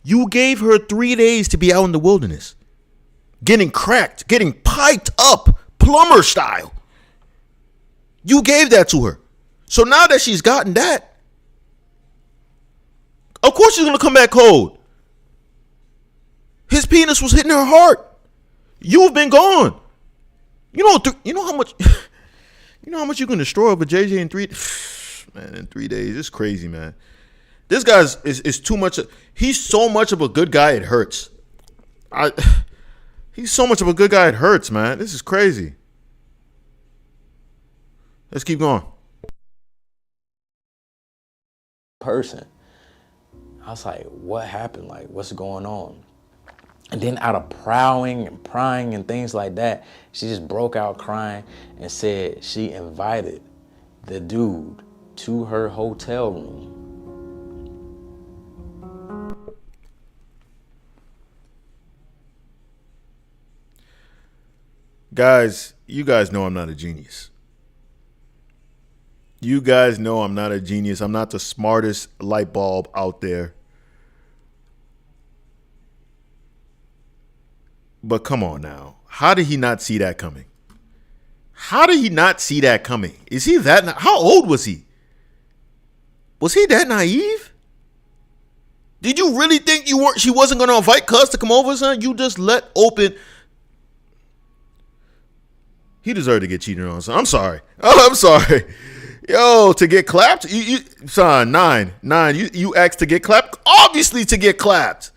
You gave her 3 days to be out in the wilderness, getting cracked, getting piped up, plumber style. You gave that to her. So now that she's gotten that, of course she's gonna come back cold. His penis was hitting her heart. You've been gone. You know how much. You know how much you can destroy of a JJ in 3 man, in 3 days. It's crazy, man. This guy is too much. He's so much of a good guy, it hurts. He's so much of a good guy, it hurts, man. This is crazy. Let's keep going.
Person. I was like, what happened? Like, what's going on? And then out of prowling and prying and things like that, she just broke out crying and said she invited the dude to her hotel room.
Guys, you guys know I'm not a genius. You guys know I'm not a genius. I'm not the smartest light bulb out there. But come on now. How did he not see that coming? How did he not see that coming? Is he that? How old was he? Was he that naive? Did you really think she wasn't going to invite Cuz to come over, son? You just let open. He deserved to get cheated on, son. I'm sorry. Oh, I'm sorry. Yo, to get clapped? Son, nine. You asked to get clapped? Obviously to get clapped.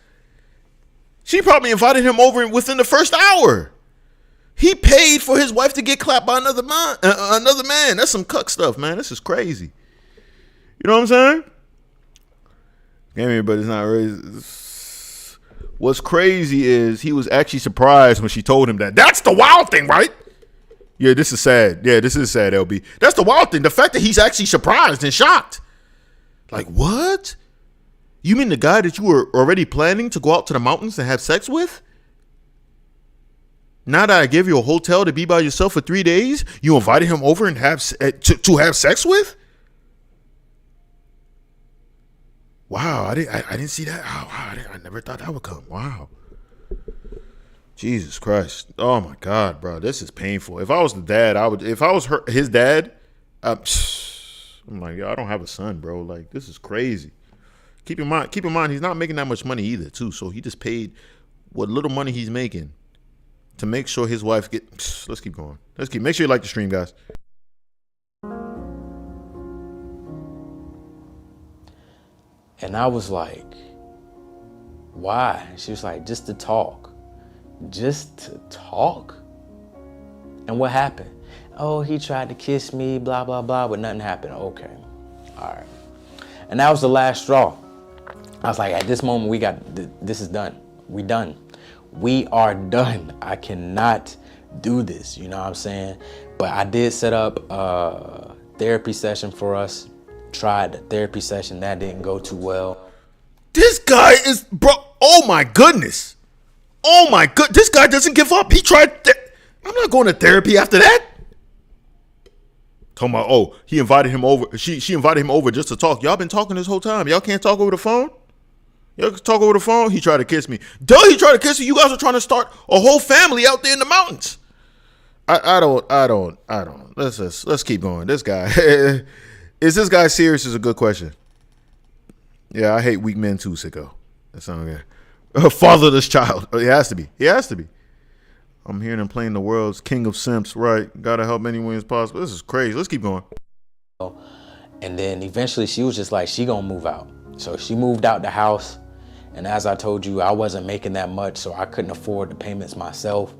She probably invited him over within the first hour. He paid for his wife to get clapped by another man. That's some cuck stuff, man. This is crazy. You know what I'm saying? But it's not really. What's crazy is he was actually surprised when she told him that. That's the wild thing, right? Yeah, this is sad. Yeah, this is sad, LB. That's the wild thing. The fact that he's actually surprised and shocked. Like, what? You mean the guy that you were already planning to go out to the mountains and have sex with? Now that I gave you a hotel to be by yourself for 3 days, you invited him over and to have sex with? Wow, I didn't see that. Oh, wow, I never thought that would come. Wow. Jesus Christ. Oh my God, bro. This is painful. If I was the dad, if I was his dad, I'm like, yo, I don't have a son, bro. Like, this is crazy. Keep in mind, he's not making that much money either, too. So he just paid what little money he's making to make sure his wife let's keep going. Make sure you like the stream, guys.
And I was like, why? She was like, just to talk. Just to talk? And what happened? Oh, he tried to kiss me, blah, blah, blah, but nothing happened. Okay. All right. And that was the last straw. I was like, at this moment, this is done. We done. We are done. I cannot do this. You know what I'm saying? But I did set up a therapy session for us. Tried the therapy session. That didn't go too well.
This guy is, bro. Oh my goodness. Oh my god. This guy doesn't give up. He tried. I'm not going to therapy after that. Talking about, oh, he invited him over. She invited him over just to talk. Y'all been talking this whole time. Y'all can't talk over the phone? Y'all can talk over the phone? He tried to kiss me. Duh, he tried to kiss you. You guys are trying to start a whole family out there in the mountains. I don't. Let's keep going. This guy. Is this guy serious is a good question. Yeah, I hate weak men too, sicko. That sounds good. Fatherless child. He has to be. I'm hearing him playing the world's king of simps, right? Gotta help any way as possible. This is crazy. Let's keep going.
And then eventually she was just like, she gonna move out. So she moved out the house. And as I told you, I wasn't making that much, so I couldn't afford the payments myself.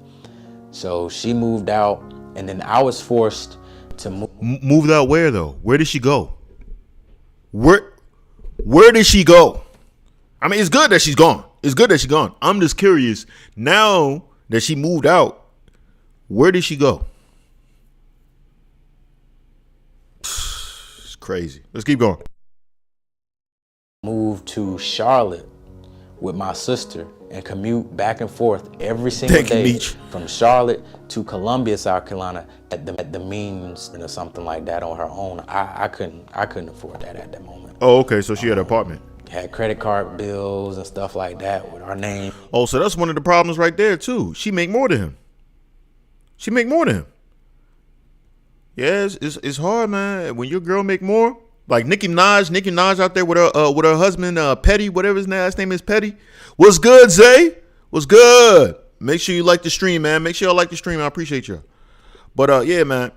So she moved out, and then I was forced to move.
Moved out where though? Where did she go? Where did she go? I mean, it's good that she's gone. It's good that she's gone. I'm just curious. Now that she moved out, where did she go? It's crazy. Let's keep going.
Moved to Charlotte with my sister and commute back and forth every single day from Charlotte to Columbia, South Carolina at the means or something like that on her own. I couldn't afford that at that moment.
Oh, okay. So she had an apartment.
Had credit card bills and stuff like that with our name.
Oh, so that's one of the problems right there too. She make more than him. Yeah, it's hard, man. When your girl make more, like Nicki Minaj out there with her husband, Petty, whatever his last name is, Petty. What's good, Zay? What's good? Make sure you like the stream, man. Make sure y'all like the stream. I appreciate you. But yeah, man.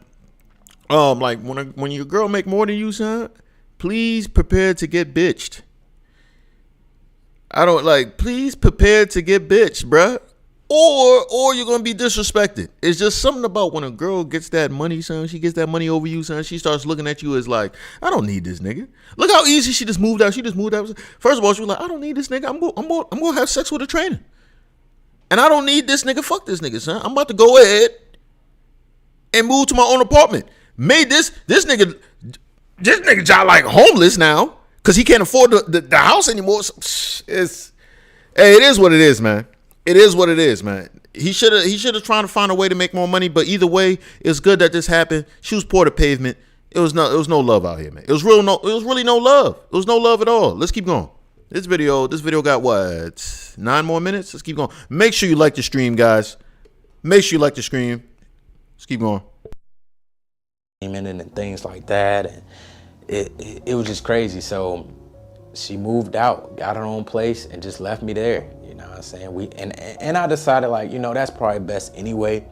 Like when your girl make more than you, son, please prepare to get bitched. Please prepare to get bitched, bruh. Or you're gonna be disrespected. It's just something about when a girl gets that money, son. She gets that money over you, son. She starts looking at you as like, I don't need this nigga. Look how easy she just moved out. She just moved out. First of all, she was like, I don't need this nigga. I'm gonna have sex with a trainer, and I don't need this nigga. Fuck this nigga, son. I'm about to go ahead and move to my own apartment. Made this nigga job like homeless now because he can't afford the house anymore. So, it is what it is, man. It is what it is, man. He should have tried to find a way to make more money, but either way, it's good that this happened. She was poor to pavement. It was no love out here, man. It was really no love. It was no love at all. Let's keep going. This video got what? 9 more minutes? Let's keep going. Make sure you like the stream, guys. Make sure you like the stream. Let's keep going.
And things like that, and it was just crazy. So she moved out, got her own place, and just left me there. You know what I'm saying? And I decided, like, you know, that's probably best anyway.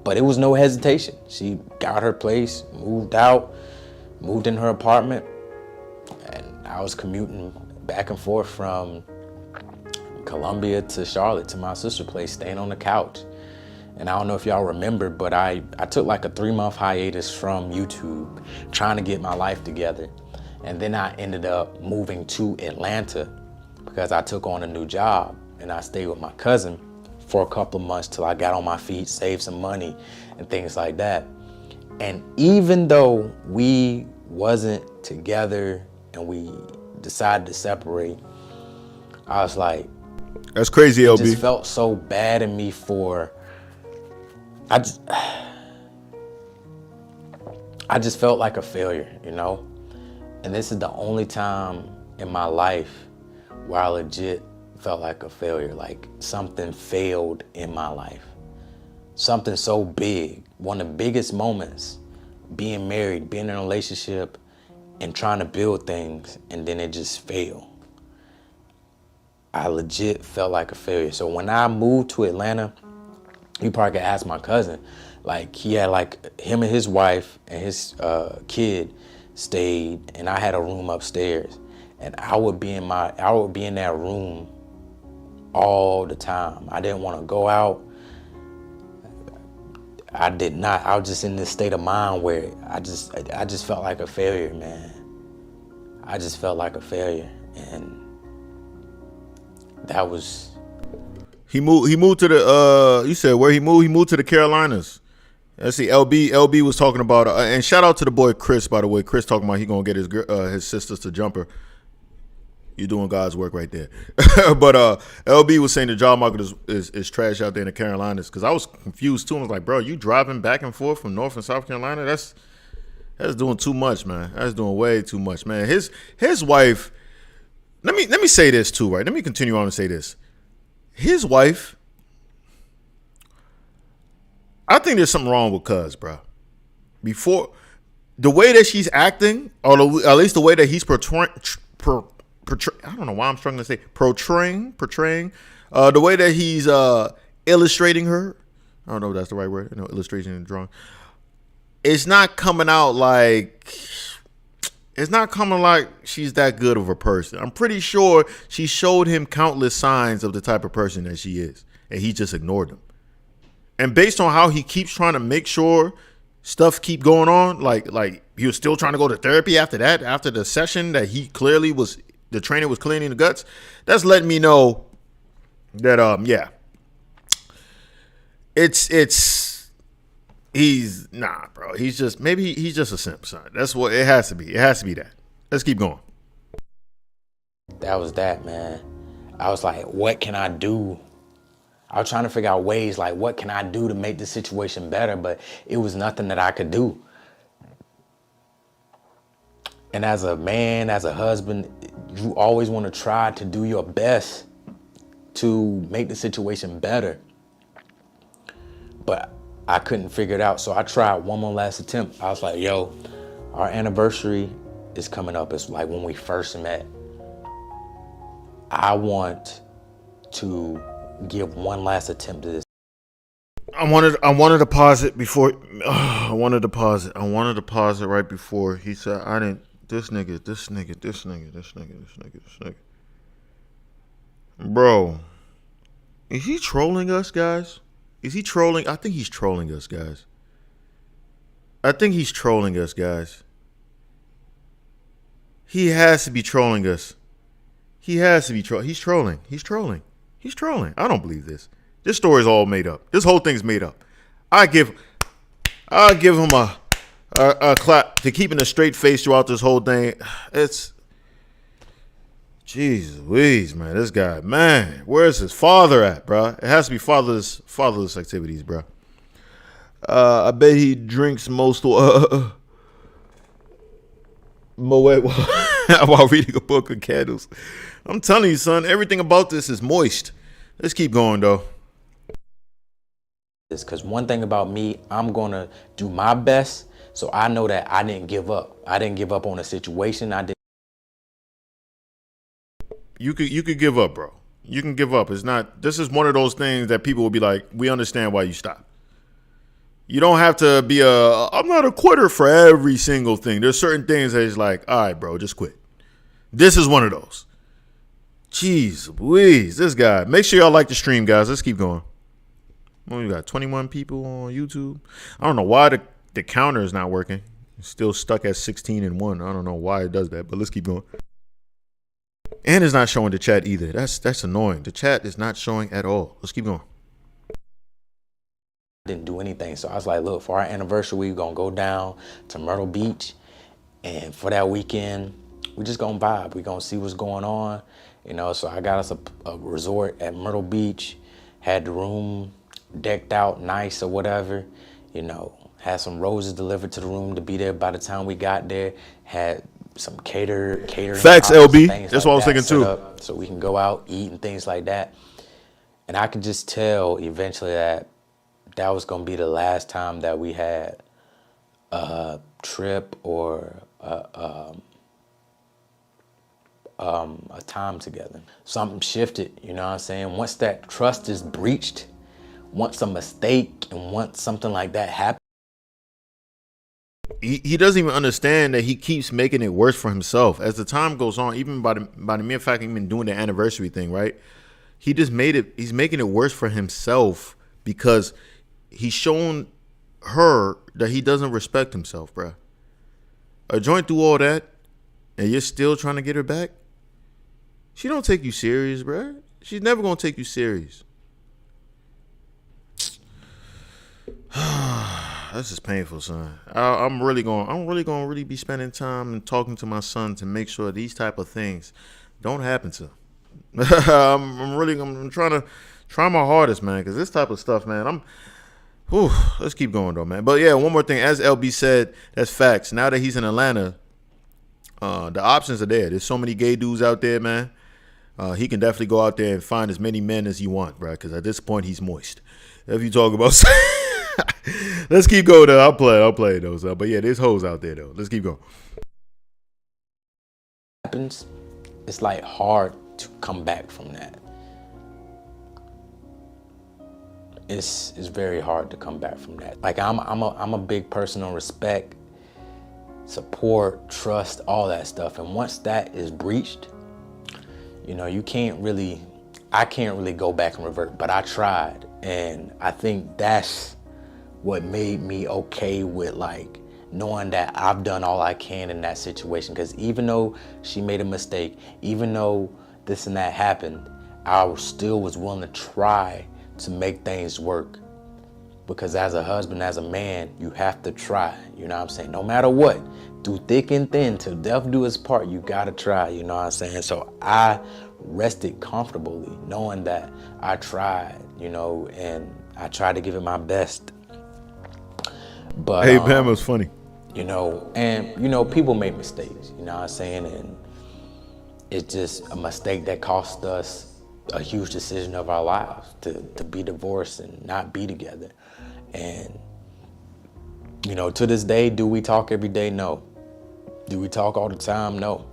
But it was no hesitation. She got her place, moved out, moved in her apartment, and I was commuting back and forth from Columbia to Charlotte to my sister's place, staying on the couch. And I don't know if y'all remember, but I took like a 3-month hiatus from YouTube, trying to get my life together. And then I ended up moving to Atlanta because I took on a new job, and I stayed with my cousin for a couple of months till I got on my feet, saved some money and things like that. And even though we wasn't together and we decided to separate, I was like,
that's crazy, LB.
It just felt so bad in me for, I just felt like a failure, you know? And this is the only time in my life where I legit felt like a failure, like something failed in my life. Something so big, one of the biggest moments, being married, being in a relationship, and trying to build things, and then it just failed. I legit felt like a failure. So when I moved to Atlanta, you probably could ask my cousin, like he had like him and his wife and his kid stayed, and I had a room upstairs, and I would be in that room all the time. I didn't want to go out. I did not. I was just in this state of mind where I just felt like a failure, man. I just felt like a failure, and that was.
He moved to the. You said where he moved? He moved to the Carolinas. Let's see. LB was talking about, and shout out to the boy Chris, by the way. Chris talking about he gonna get his sisters to jump her. You're doing God's work right there. But LB was saying the job market is trash out there in the Carolinas, because I was confused too. I was like, bro, you driving back and forth from North and South Carolina? That's doing too much, man. That's doing way too much, man. His wife. Let me say this too, right? Let me continue on and say this. His wife. I think there's something wrong with Cuz, bro. Before the way that she's acting, or at least the way that he's portraying. I don't know why I'm struggling to say portraying the way that he's illustrating her. I don't know if that's the right word. Illustration and drawing. It's not coming out like It's not coming like she's that good of a person. I'm pretty sure she showed him countless signs of the type of person that she is, and he just ignored them. And based on how he keeps trying to make sure stuff keep going on, like he was still trying to go to therapy after that, after the session that he clearly was, the trainer was cleaning the guts. That's letting me know that yeah, he's nah, bro. He's just he's just a simp, son. That's what it has to be. It has to be that. Let's keep going.
That was that, man. I was like, what can I do? I was trying to figure out ways, like, what can I do to make the situation better? But it was nothing that I could do. And as a man, as a husband, you always want to try to do your best to make the situation better. But I couldn't figure it out. So I tried one more last attempt. I was like, yo, our anniversary is coming up. It's like when we first met. I want to give one last attempt to this.
I wanted to pause it before. I wanted to pause it right before he said, I didn't. This nigga. Bro, is he trolling us, guys? Is he trolling? I think he's trolling us, guys. He has to be trolling us. He's trolling. I don't believe this. This story is all made up. This whole thing's made up. I'll give him a clap to keeping a straight face throughout this whole thing. It's jeez Louise, man. This guy, man, where's his father at, bro? It has to be fatherless activities, bro. I bet he drinks most Moet while reading a book of candles. I'm telling you, son, everything about this is moist. Let's keep going, though.
Because one thing about me, I'm going to do my best. So I know that I didn't give up. I didn't give up on a situation.
You could give up, bro. You can give up. It's not. This is one of those things that people will be like, we understand why you stopped. You don't have to be I'm not a quitter for every single thing. There's certain things that is like, all right, bro, just quit. This is one of those. Jeez Louise, this guy. Make sure y'all like the stream, guys. Let's keep going. Well, we got 21 people on YouTube. I don't know why the counter is not working. It's still stuck at 16 and 1. I don't know why it does that, but let's keep going. And it's not showing the chat either. That's annoying. The chat is not showing at all. Let's keep going.
Didn't do anything. So I was like, look, for our anniversary, we're going to go down to Myrtle Beach. And for that weekend, we're just going to vibe. We're going to see what's going on. You know, so I got us a resort at Myrtle Beach, had the room decked out nice or whatever, you know, had some roses delivered to the room to be there by the time we got there, had some catering.
Facts, LB. That's what I was thinking too.
So we can go out, eat and things like that. And I could just tell eventually that was going to be the last time that we had a trip or a time together. Something shifted, you know what I'm saying? Once that trust is breached, once a mistake and once something like that happens.
He doesn't even understand that he keeps making it worse for himself. As the time goes on, even by the mere fact he's been doing the anniversary thing, right? He's making it worse for himself because he's shown her that he doesn't respect himself, bruh. A joint through all that, and you're still trying to get her back? She don't take you serious, bruh. She's never gonna take you serious. This is painful, son. I'm really gonna be spending time and talking to my son to make sure these type of things don't happen to him. I'm trying to try my hardest, man, because this type of stuff, man, let's keep going though, man. But yeah, one more thing. As LB said, that's facts. Now that he's in Atlanta, the options are there. There's so many gay dudes out there, man. He can definitely go out there and find as many men as he wants, bro, because at this point he's moist. If you talk about let's keep going though. I'll play those. But yeah, there's hoes out there though. Let's keep going.
Happens, it's like hard to come back from that. It's very hard to come back from that. Like I'm a big person on respect, support, trust, all that stuff. And once that is breached, you know, I can't really go back and revert, but I tried. And I think that's what made me okay with like knowing that I've done all I can in that situation. Because even though she made a mistake, even though this and that happened, I still was willing to try to make things work. Because as a husband, as a man, you have to try, you know what I'm saying? No matter what, through thick and thin, till death do us part, you gotta try, you know what I'm saying? So I rested comfortably knowing that I tried, you know, and I tried to give it my best. But
Hey, Bam, it was funny.
you know, and you know, people make mistakes, you know what I'm saying? And it's just a mistake that cost us a huge decision of our lives, to be divorced and not be together. And you know, to this day, do we talk every day? No. Do we talk all the time? No.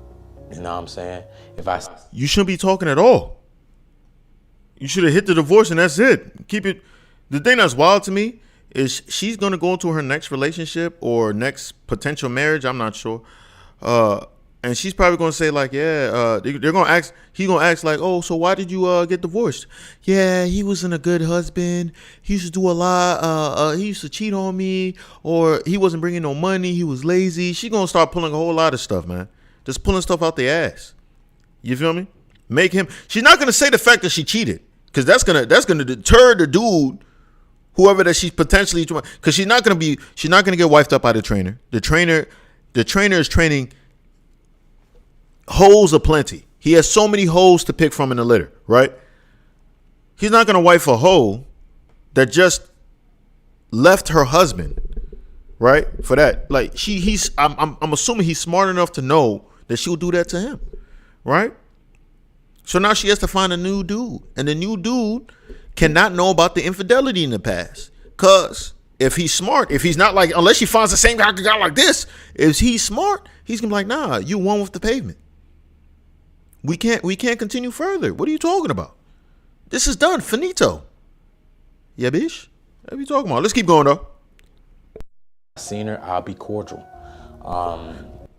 You know what I'm saying?
You shouldn't be talking at all. You should have hit the divorce and that's it. Keep it. The thing that's wild to me is she's going to go into her next relationship or next potential marriage. I'm not sure. And she's probably going to say like, yeah, they're going to ask, he's going to ask like, oh, so why did you get divorced? Yeah, he wasn't a good husband. He used to do a lot. He used to cheat on me, or he wasn't bringing no money. He was lazy. She's going to start pulling a whole lot of stuff, man. Just pulling stuff out the ass. You feel me? She's not going to say the fact that she cheated, because that's going to deter the dude, whoever that she's potentially, because she's not going to get wifed up by the trainer. The trainer is training holes aplenty. He has so many holes to pick from in the litter, right? He's not going to wife a hoe that just left her husband, right? For that, like I'm assuming he's smart enough to know that she'll do that to him, right? So now she has to find a new dude, and the new dude cannot know about the infidelity in the past. Cause if he's smart, if he's not like, unless she finds the same guy like this, if he's smart, he's gonna be like, nah, you won with the pavement. We can't continue further. What are you talking about? This is done. Finito. Yeah, bitch. What are you talking about? Let's keep going though.
Seen her, I'll be cordial.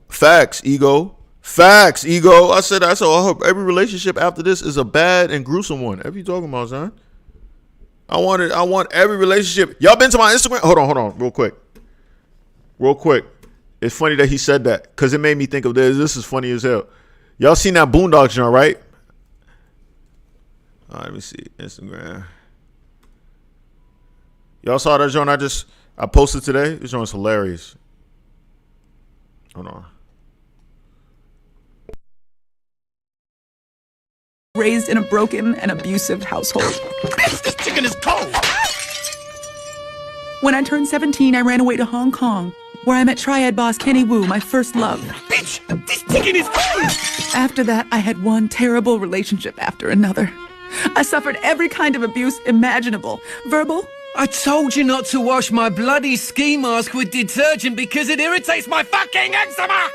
Facts, ego. Facts, ego. I said I hope every relationship after this is a bad and gruesome one. What are you talking about, son? I want every relationship. Y'all been to my Instagram? Hold on, real quick. It's funny that he said that, because it made me think of this. This is funny as hell. Y'all seen that Boondocks joint, right? All right, let me see. Instagram. Y'all saw that joint I posted today? This joint's hilarious. Hold on.
Raised in a broken and abusive household.
This chicken is cold.
When I turned 17, I ran away to Hong Kong, where I met triad boss Kenny Wu, my first love.
Bitch, this chicken is cold.
After that, I had one terrible relationship after another. I suffered every kind of abuse imaginable. Verbal.
I told you not to wash my bloody ski mask with detergent because it irritates my fucking eczema!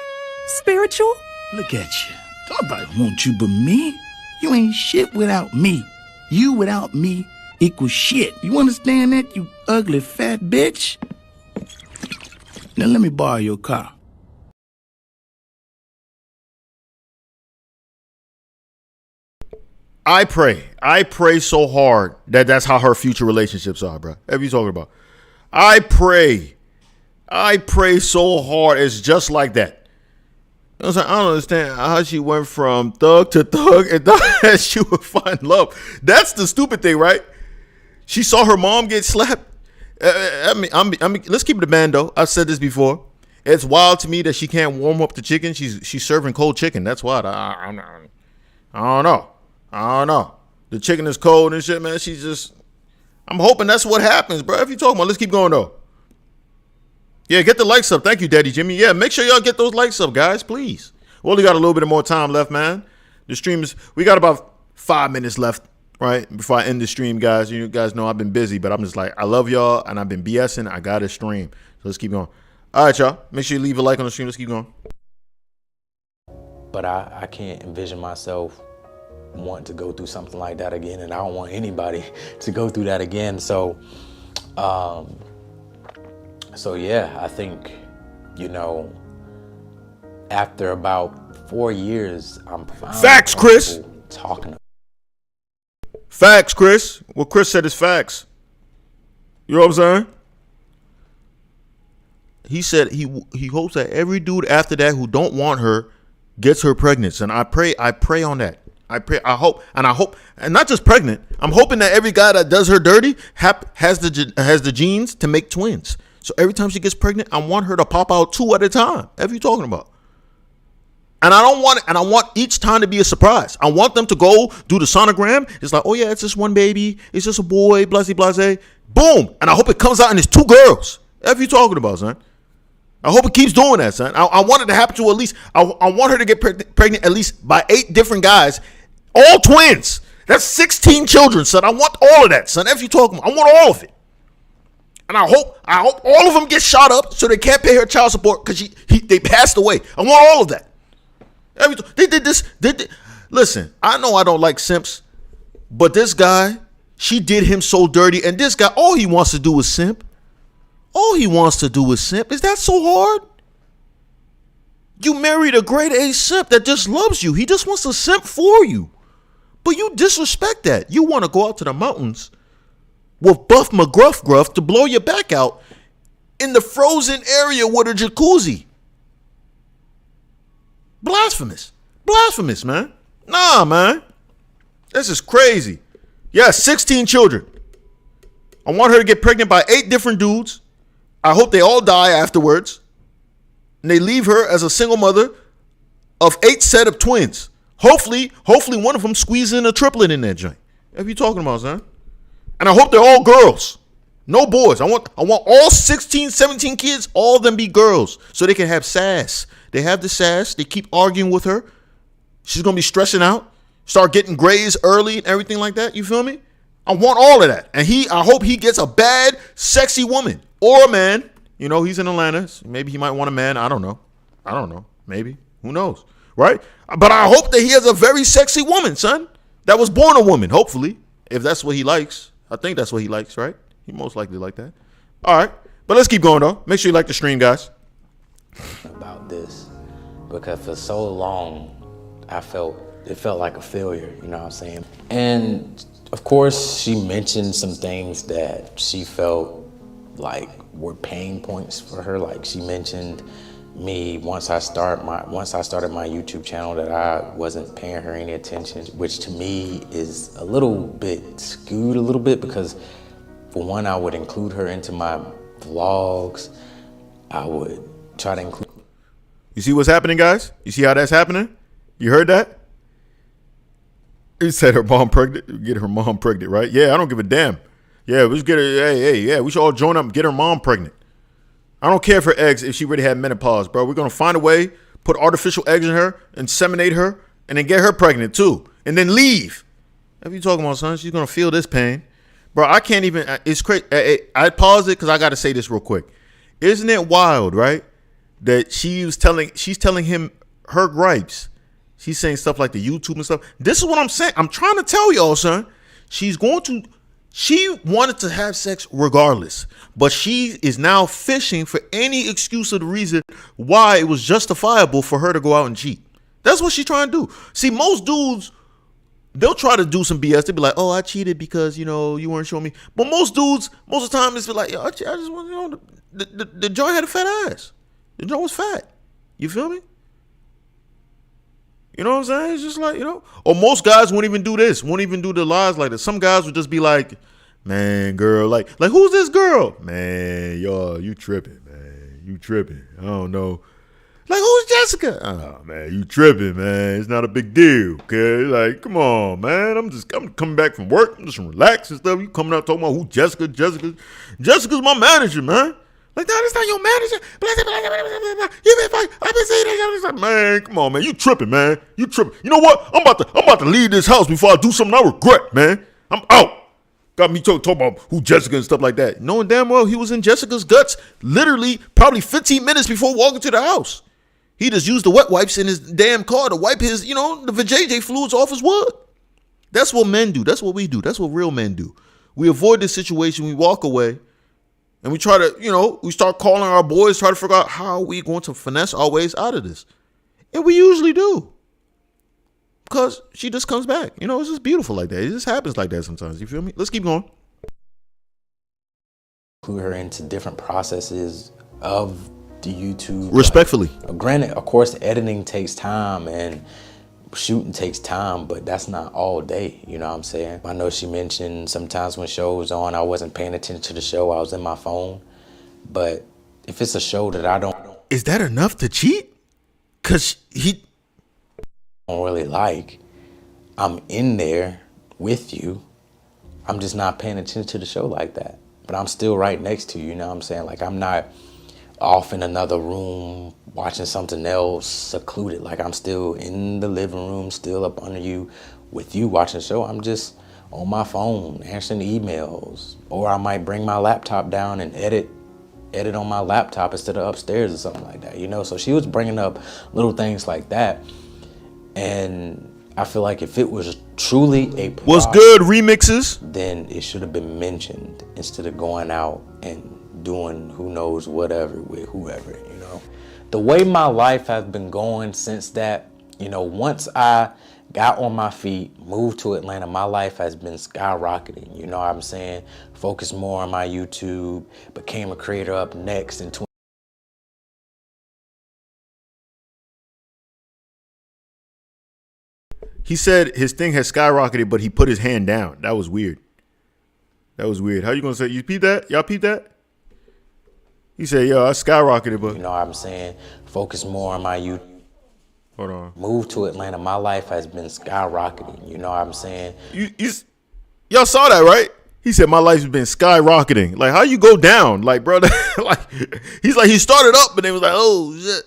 Spiritual.
Look at you. Nobody wants you but me. You ain't shit without me. You without me equals shit. You understand that, you ugly fat bitch? Now let me borrow your car.
I pray so hard that that's how her future relationships are, bro. What are you talking about? I pray so hard it's just like that. You know what I'm saying? I don't understand how she went from thug to thug and thought that she would find love. That's the stupid thing, right? She saw her mom get slapped. I mean, let's keep it a bando. I've said this before. It's wild to me that she can't warm up the chicken. She's serving cold chicken. That's wild. I don't know. The chicken is cold and shit, man. I'm hoping that's what happens, bro. If you talking about, let's keep going though. Yeah, get the likes up. Thank you, Daddy Jimmy. Yeah, make sure y'all get those likes up, guys, please. We only got a little bit more time left, man. The stream we got about 5 minutes left, right? Before I end the stream, guys. You guys know I've been busy, but I'm just like, I love y'all, and I've been BSing. I got to stream. So let's keep going. All right, y'all. Make sure you leave a like on the stream. Let's keep going.
But I can't envision myself wanting to go through something like that again, and I don't want anybody to go through that again. So yeah, I think, you know, after about 4 years, I'm finally
Facts, Chris.
comfortable talking.
Facts, Chris. What Chris said is facts. You know what I'm saying? He said he hopes that every dude after that who don't want her gets her pregnant. And I pray on that. I hope, and not just pregnant. I'm hoping that every guy that does her dirty has the genes to make twins. So every time she gets pregnant, I want her to pop out 2 at a time. What are you talking about? And I want each time to be a surprise. I want them to go do the sonogram. It's like, oh yeah, it's just one baby. It's just a boy, blase, blase. Boom. And I hope it comes out and it's 2 girls. What are you talking about, son? I hope it keeps doing that, son. I want it to happen to at least, I want her to get pregnant at least by 8 different guys, all twins. That's 16 children, son. I want all of that, son. What are you talking about? I want all of it. And I hope all of them get shot up so they can't pay her child support because they passed away. I want all of that. They did this. Listen, I know I don't like simps, but this guy, she did him so dirty. And this guy, all he wants to do is simp. All he wants to do is simp. Is that so hard? You married a grade A simp that just loves you. He just wants to simp for you. But you disrespect that. You want to go out to the mountains with Buff McGruff to blow your back out in the frozen area with a jacuzzi. Blasphemous, man. Nah, man. This is crazy. Yeah, 16 children. I want her to get pregnant by 8 different dudes. I hope they all die afterwards. And they leave her as a single mother of 8 set of twins. Hopefully one of them squeezes in a triplet in that joint. What are you talking about, son? And I hope they're all girls. No boys. I want all 16, 17 kids, all of them be girls. So they can have sass. They have the sass. They keep arguing with her. She's going to be stressing out. Start getting grades early and everything like that. You feel me? I want all of that. And I hope he gets a bad, sexy woman. Or a man. You know, he's in Atlanta. So maybe he might want a man. I don't know. Maybe. Who knows? Right? But I hope that he has a very sexy woman, son. That was born a woman, hopefully. If that's what he likes. I think that's what he likes, right? He most likely like that. All right. But let's keep going, though. Make sure you like the stream, guys.
About this, because for so long, it felt like a failure, you know what I'm saying? And of course, she mentioned some things that she felt like were pain points for her. Like she mentioned me once I started my YouTube channel that I wasn't paying her any attention, which to me is a little bit skewed a little bit because for one, I would include her into my vlogs. I would try to include.
You see what's happening, guys? You see how that's happening? You heard that? He said her mom pregnant. Get her mom pregnant, right? Yeah, I don't give a damn. Yeah, let's get her. Yeah, we should all join up and get her mom pregnant. I don't care for eggs if she already had menopause, bro. We're going to find a way, put artificial eggs in her, inseminate her, and then get her pregnant too. And then leave. What are you talking about, son? She's going to feel this pain. Bro, I can't even. It's crazy. I paused it because I got to say this real quick. Isn't it wild, right? That she's telling him her gripes. She's saying stuff like the YouTube and stuff. This is what I'm saying. I'm trying to tell y'all, son. She wanted to have sex regardless, but she is now fishing for any excuse or the reason why it was justifiable for her to go out and cheat. That's what she's trying to do. See, most dudes, they'll try to do some BS. They'll be like, oh, I cheated because, you weren't showing me. But most dudes, most of the time, it's like, yo, I just want, the joint had a fat ass. The joint was fat. You feel me? You know what I'm saying? It's just like, or most guys won't even do this, won't even do the lies like this. Some guys would just be like, man, girl, like who's this girl? Man, y'all, you tripping, man. You tripping. I don't know. Like, who's Jessica? Oh, man, you tripping, man. It's not a big deal, okay? Like, come on, man. I'm coming back from work. I'm just relaxed and stuff. You coming out talking about who Jessica? Jessica's my manager, man. Like, that's not your manager. I've been saying that. Man, come on, man. You tripping, man. You tripping. You know what? I'm about to leave this house before I do something I regret, man. I'm out. Got me talking about who Jessica and stuff like that. Knowing damn well he was in Jessica's guts literally probably 15 minutes before walking to the house. He just used the wet wipes in his damn car to wipe his, the vajayjay fluids off his wood. That's what men do. That's what we do. That's what real men do. We avoid this situation. We walk away. And we try to, we start calling our boys, try to figure out how are we going to finesse our ways out of this. And we usually do. Because she just comes back. You know, it's just beautiful like that. It just happens like that sometimes. You feel me? Let's keep going.
Include her into different processes of the YouTube.
Respectfully.
Granted, of course, editing takes time and shooting takes time, but that's not all day. You know what I'm saying? I know she mentioned sometimes when show was on, I wasn't paying attention to the show. I was in my phone. But if it's a show that I don't
Is that enough to cheat? Because he...
don't really like, I'm in there with you. I'm just not paying attention to the show like that. But I'm still right next to you, you know what I'm saying? Like, I'm not off in another room watching something else, secluded. Like, I'm still in the living room, still up under you with you watching the show. I'm just on my phone answering emails. Or I might bring my laptop down and edit on my laptop instead of upstairs or something like that, you know? So she was bringing up little things like that. And I feel like if it was truly a problem,
What's good, remixes?
then it should have been mentioned instead of going out and doing who knows whatever with whoever, you know. The way my life has been going since that, you know, once I got on my feet, moved to Atlanta, my life has been skyrocketing, you know what I'm saying? Focused more on my YouTube, became a creator up next in
He said his thing has skyrocketed, but he put his hand down. That was weird. That was weird. How you gonna say? You peep that? Y'all peep that? He said, yo, I skyrocketed, but...
You know what I'm saying? Focus more on my YouTube.
Hold on.
Moved to Atlanta, my life has been skyrocketing, you know what I'm saying?
Y'all saw that, right? He said, my life's been skyrocketing. Like, how you go down? Like, bro, like, he's like, he started up, but then was like, oh, shit.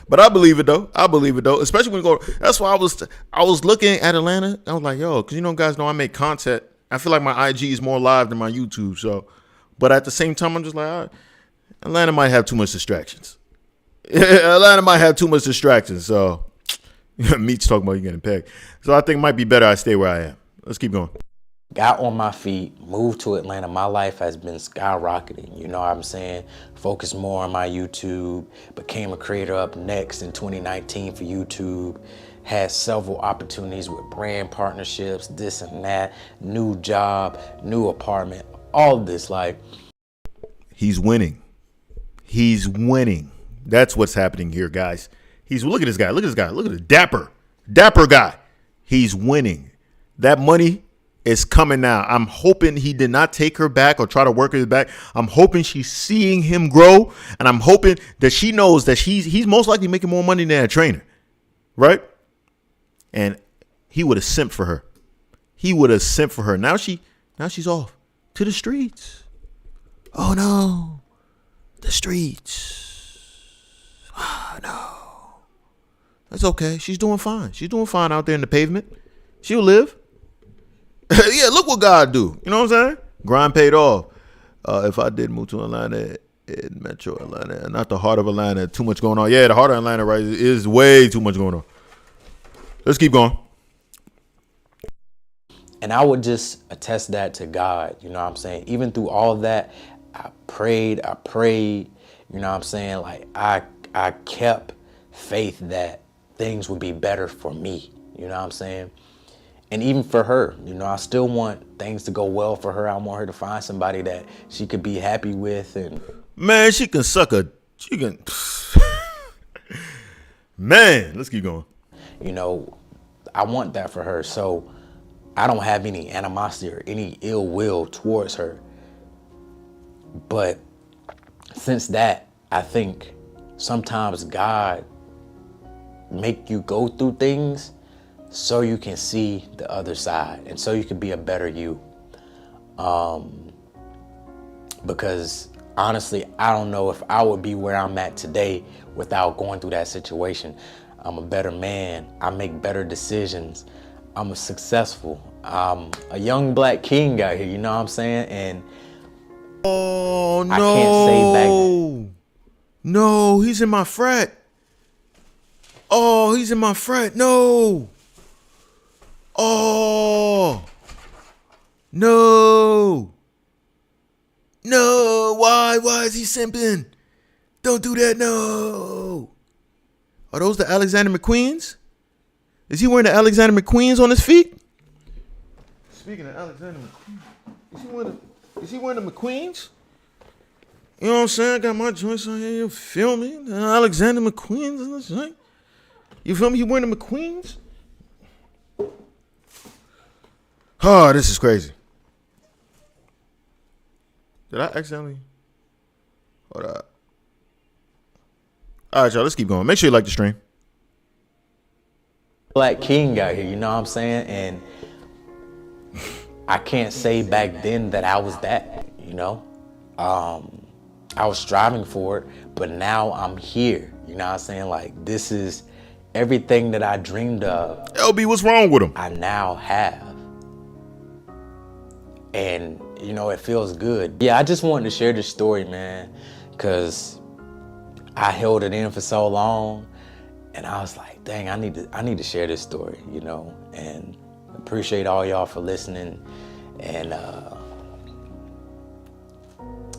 But I believe it though. I believe it though. Especially when you go. That's why I was looking at Atlanta. I was like, yo, because you know, guys know I make content. I feel like my IG is more live than my YouTube. So, but at the same time, I'm just like, all right, Atlanta might have too much distractions. Atlanta might have too much distractions. So, Meat's talking about you getting pegged. So I think it might be better I stay where I am. Let's keep going.
Got on my feet, moved to Atlanta, my life has been skyrocketing, you know what I'm saying? Focused more on my YouTube, became a creator up next in 2019 for YouTube, had several opportunities with brand partnerships, this and that, new job, new apartment, all of this, like.
He's winning. He's winning. That's what's happening here, guys. Look at this guy, look at this guy, look at the dapper guy. He's winning. That money is coming now. I'm hoping he did not take her back or try to work her back. I'm hoping she's seeing him grow, and I'm hoping that she knows that he's most likely making more money than a trainer, right? And he would have simped for her. He would have simped for her. Now she's off to the streets. Oh no, the streets. Oh no, that's okay. She's doing fine. She's doing fine out there in the pavement. She'll live. Yeah, look what God do. You know what I'm saying? Grind paid off. If I did move to Atlanta, in Metro Atlanta, not the heart of Atlanta, too much going on. Yeah, the heart of Atlanta, right, is way too much going on. Let's keep going.
And I would just attest that to God, you know what I'm saying? Even through all of that, I prayed, you know what I'm saying? Like, I kept faith that things would be better for me, you know what I'm saying? And even for her, you know, I still want things to go well for her. I want her to find somebody that she could be happy with. And
man, she can. Man, let's keep going.
You know, I want that for her. So I don't have any animosity or any ill will towards her. But since that, I think sometimes God make you go through things so you can see the other side and so you can be a better you. Because honestly, I don't know if I would be where I'm at today without going through that situation. I'm a better man. I make better decisions. I'm successful. I'm a young black king out here, you know what I'm saying? And
oh no,
I can't say back.
No, he's in my frat. Oh, he's in my frat. No. Oh, no. No, why is he simping? Don't do that, no. Are those the Alexander McQueens? Is he wearing the Alexander McQueens on his feet? Speaking of Alexander McQueen, is he wearing the McQueens? You know what I'm saying? I got my joints on here. You feel me? The Alexander McQueens in this joint. You feel me? He wearing the McQueens? Oh, this is crazy. Did I accidentally? Hold up. All right, y'all, let's keep going. Make sure you like the stream.
Black King out here, you know what I'm saying? And I can't say back then that I was that, you know? I was striving for it, but now I'm here, you know what I'm saying? Like, this is everything that I dreamed of.
LB, what's wrong with him?
I now have. And, you know, it feels good. Yeah, I just wanted to share this story, man, because I held it in for so long, and I was like, dang, I need to share this story, you know, and appreciate all y'all for listening, and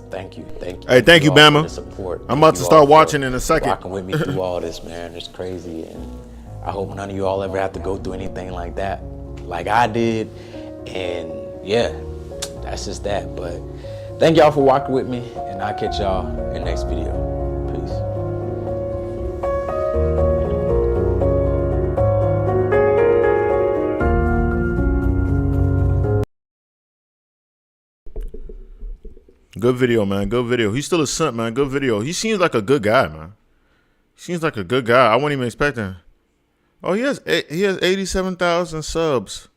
thank you.
Hey, thank you,
all
Bama.
for the support.
I'm about to start watching in a second.
Rocking with me through all this, man. It's crazy, and I hope none of you all ever have to go through anything like that, like I did. And yeah, that's just that. But thank y'all for walking with me, and I'll catch y'all in the next video. Peace.
Good video, man. Good video. He's still a simp, man. Good video. He seems like a good guy, man. He seems like a good guy. I wasn't even expecting. Oh, he has 87,000 subs.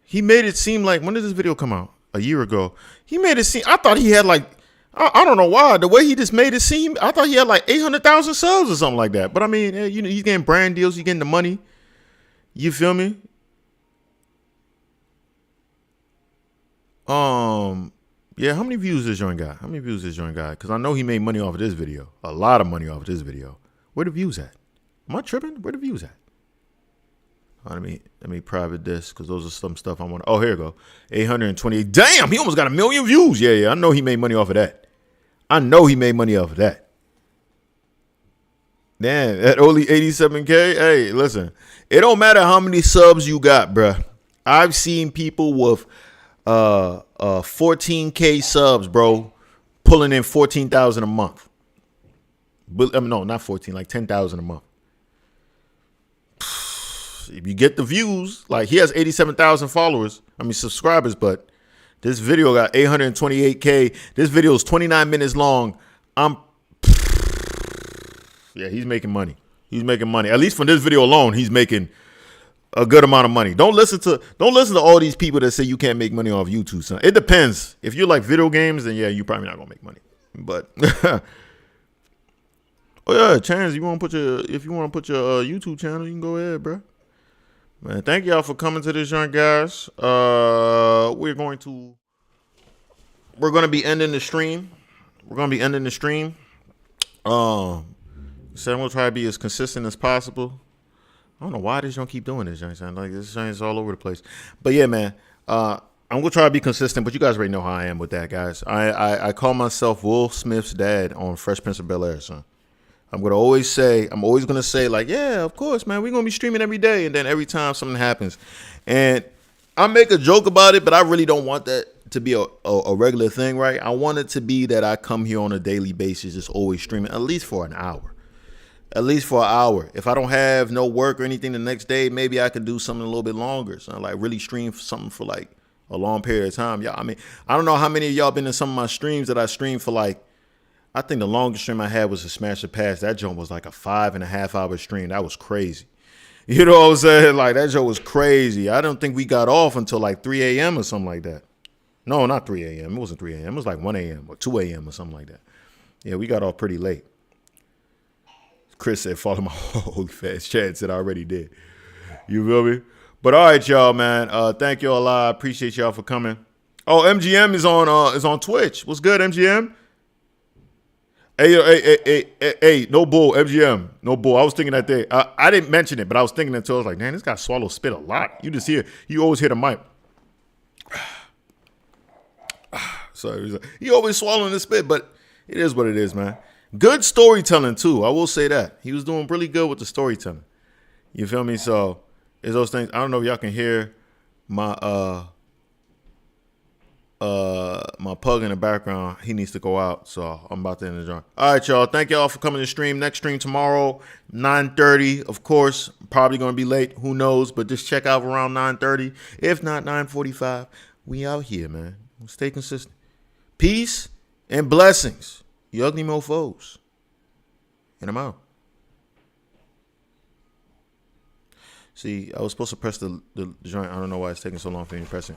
He made it seem like, when did this video come out? A year ago. He made it seem, I thought he had like, I don't know why. The way he just made it seem, I thought he had like 800,000 subs or something like that. But I mean, you know, he's getting brand deals. He's getting the money. You feel me? Yeah, how many views this joint got? Because I know he made money off of this video. A lot of money off of this video. Where the views at? Am I tripping? Where the views at? Let me private this, because those are some stuff I want. Oh, here we go. 828. Damn, he almost got 1 million views. Yeah. I know he made money off of that. Damn, at only 87K. Hey, listen. It don't matter how many subs you got, bruh. I've seen people with 14K subs, bro, pulling in 14,000 a month. But I mean, no, not 14, like 10,000 a month. If you get the views, like he has 87,000 subscribers, but this video got 828K. This video is 29 minutes long. Yeah, he's making money. At least from this video alone, he's making a good amount of money. Don't listen to all these people that say you can't make money off YouTube, son. It depends. If you like video games, then yeah, you're probably not gonna make money. But oh yeah, Chance, if you want to put your YouTube channel, you can go ahead, bro. Man, thank y'all for coming to this joint, guys. We're gonna be ending the stream. So I'm gonna try to be as consistent as possible. I don't know why this joint keep doing this, joint. Like this joint is all over the place. But yeah, man. I'm gonna try to be consistent, but you guys already know how I am with that, guys. I call myself Will Smith's dad on Fresh Prince of Bel-Air, son. I'm always gonna say, like, yeah, of course, man, we're gonna be streaming every day, and then every time something happens, and I make a joke about it, but I really don't want that to be a regular thing, right? I want it to be that I come here on a daily basis, just always streaming, at least for an hour. If I don't have no work or anything the next day, maybe I can do something a little bit longer, so like really stream something for like a long period of time. Y'all, I mean, I don't know how many of y'all been in some of my streams that I streamed for like. I think the longest stream I had was a Smash the Pass. That joint was like a 5.5 hour stream. That was crazy. You know what I'm saying? Like, that joint was crazy. I don't think we got off until like 3 a.m. or something like that. No, not 3 a.m. It wasn't 3 a.m. It was like 1 a.m. or 2 a.m. or something like that. Yeah, we got off pretty late. Chris said, follow my OnlyFans. Chad said I already did. You feel me? But all right, y'all, man. Thank y'all a lot. I appreciate y'all for coming. Oh, MGM is on Twitch. What's good, MGM? Hey, no bull, MGM, no bull. I was thinking that day. I didn't mention it, but I was thinking until I was like, man, this guy swallows spit a lot. You always hear the mic. So he always swallowing the spit, but it is what it is, man. Good storytelling too. I will say that. He was doing really good with the storytelling. You feel me? So it's those things. I don't know if y'all can hear my my pug in the background. He needs to go out, so I'm about to end the joint. All right, y'all. Thank y'all for coming to stream. Next stream tomorrow, 9:30. Of course, probably gonna be late. Who knows? But just check out around 9:30. If not 9:45, we out here, man. Stay consistent. Peace and blessings, you ugly mofos. And I'm out. See, I was supposed to press the joint. I don't know why it's taking so long for me to press it.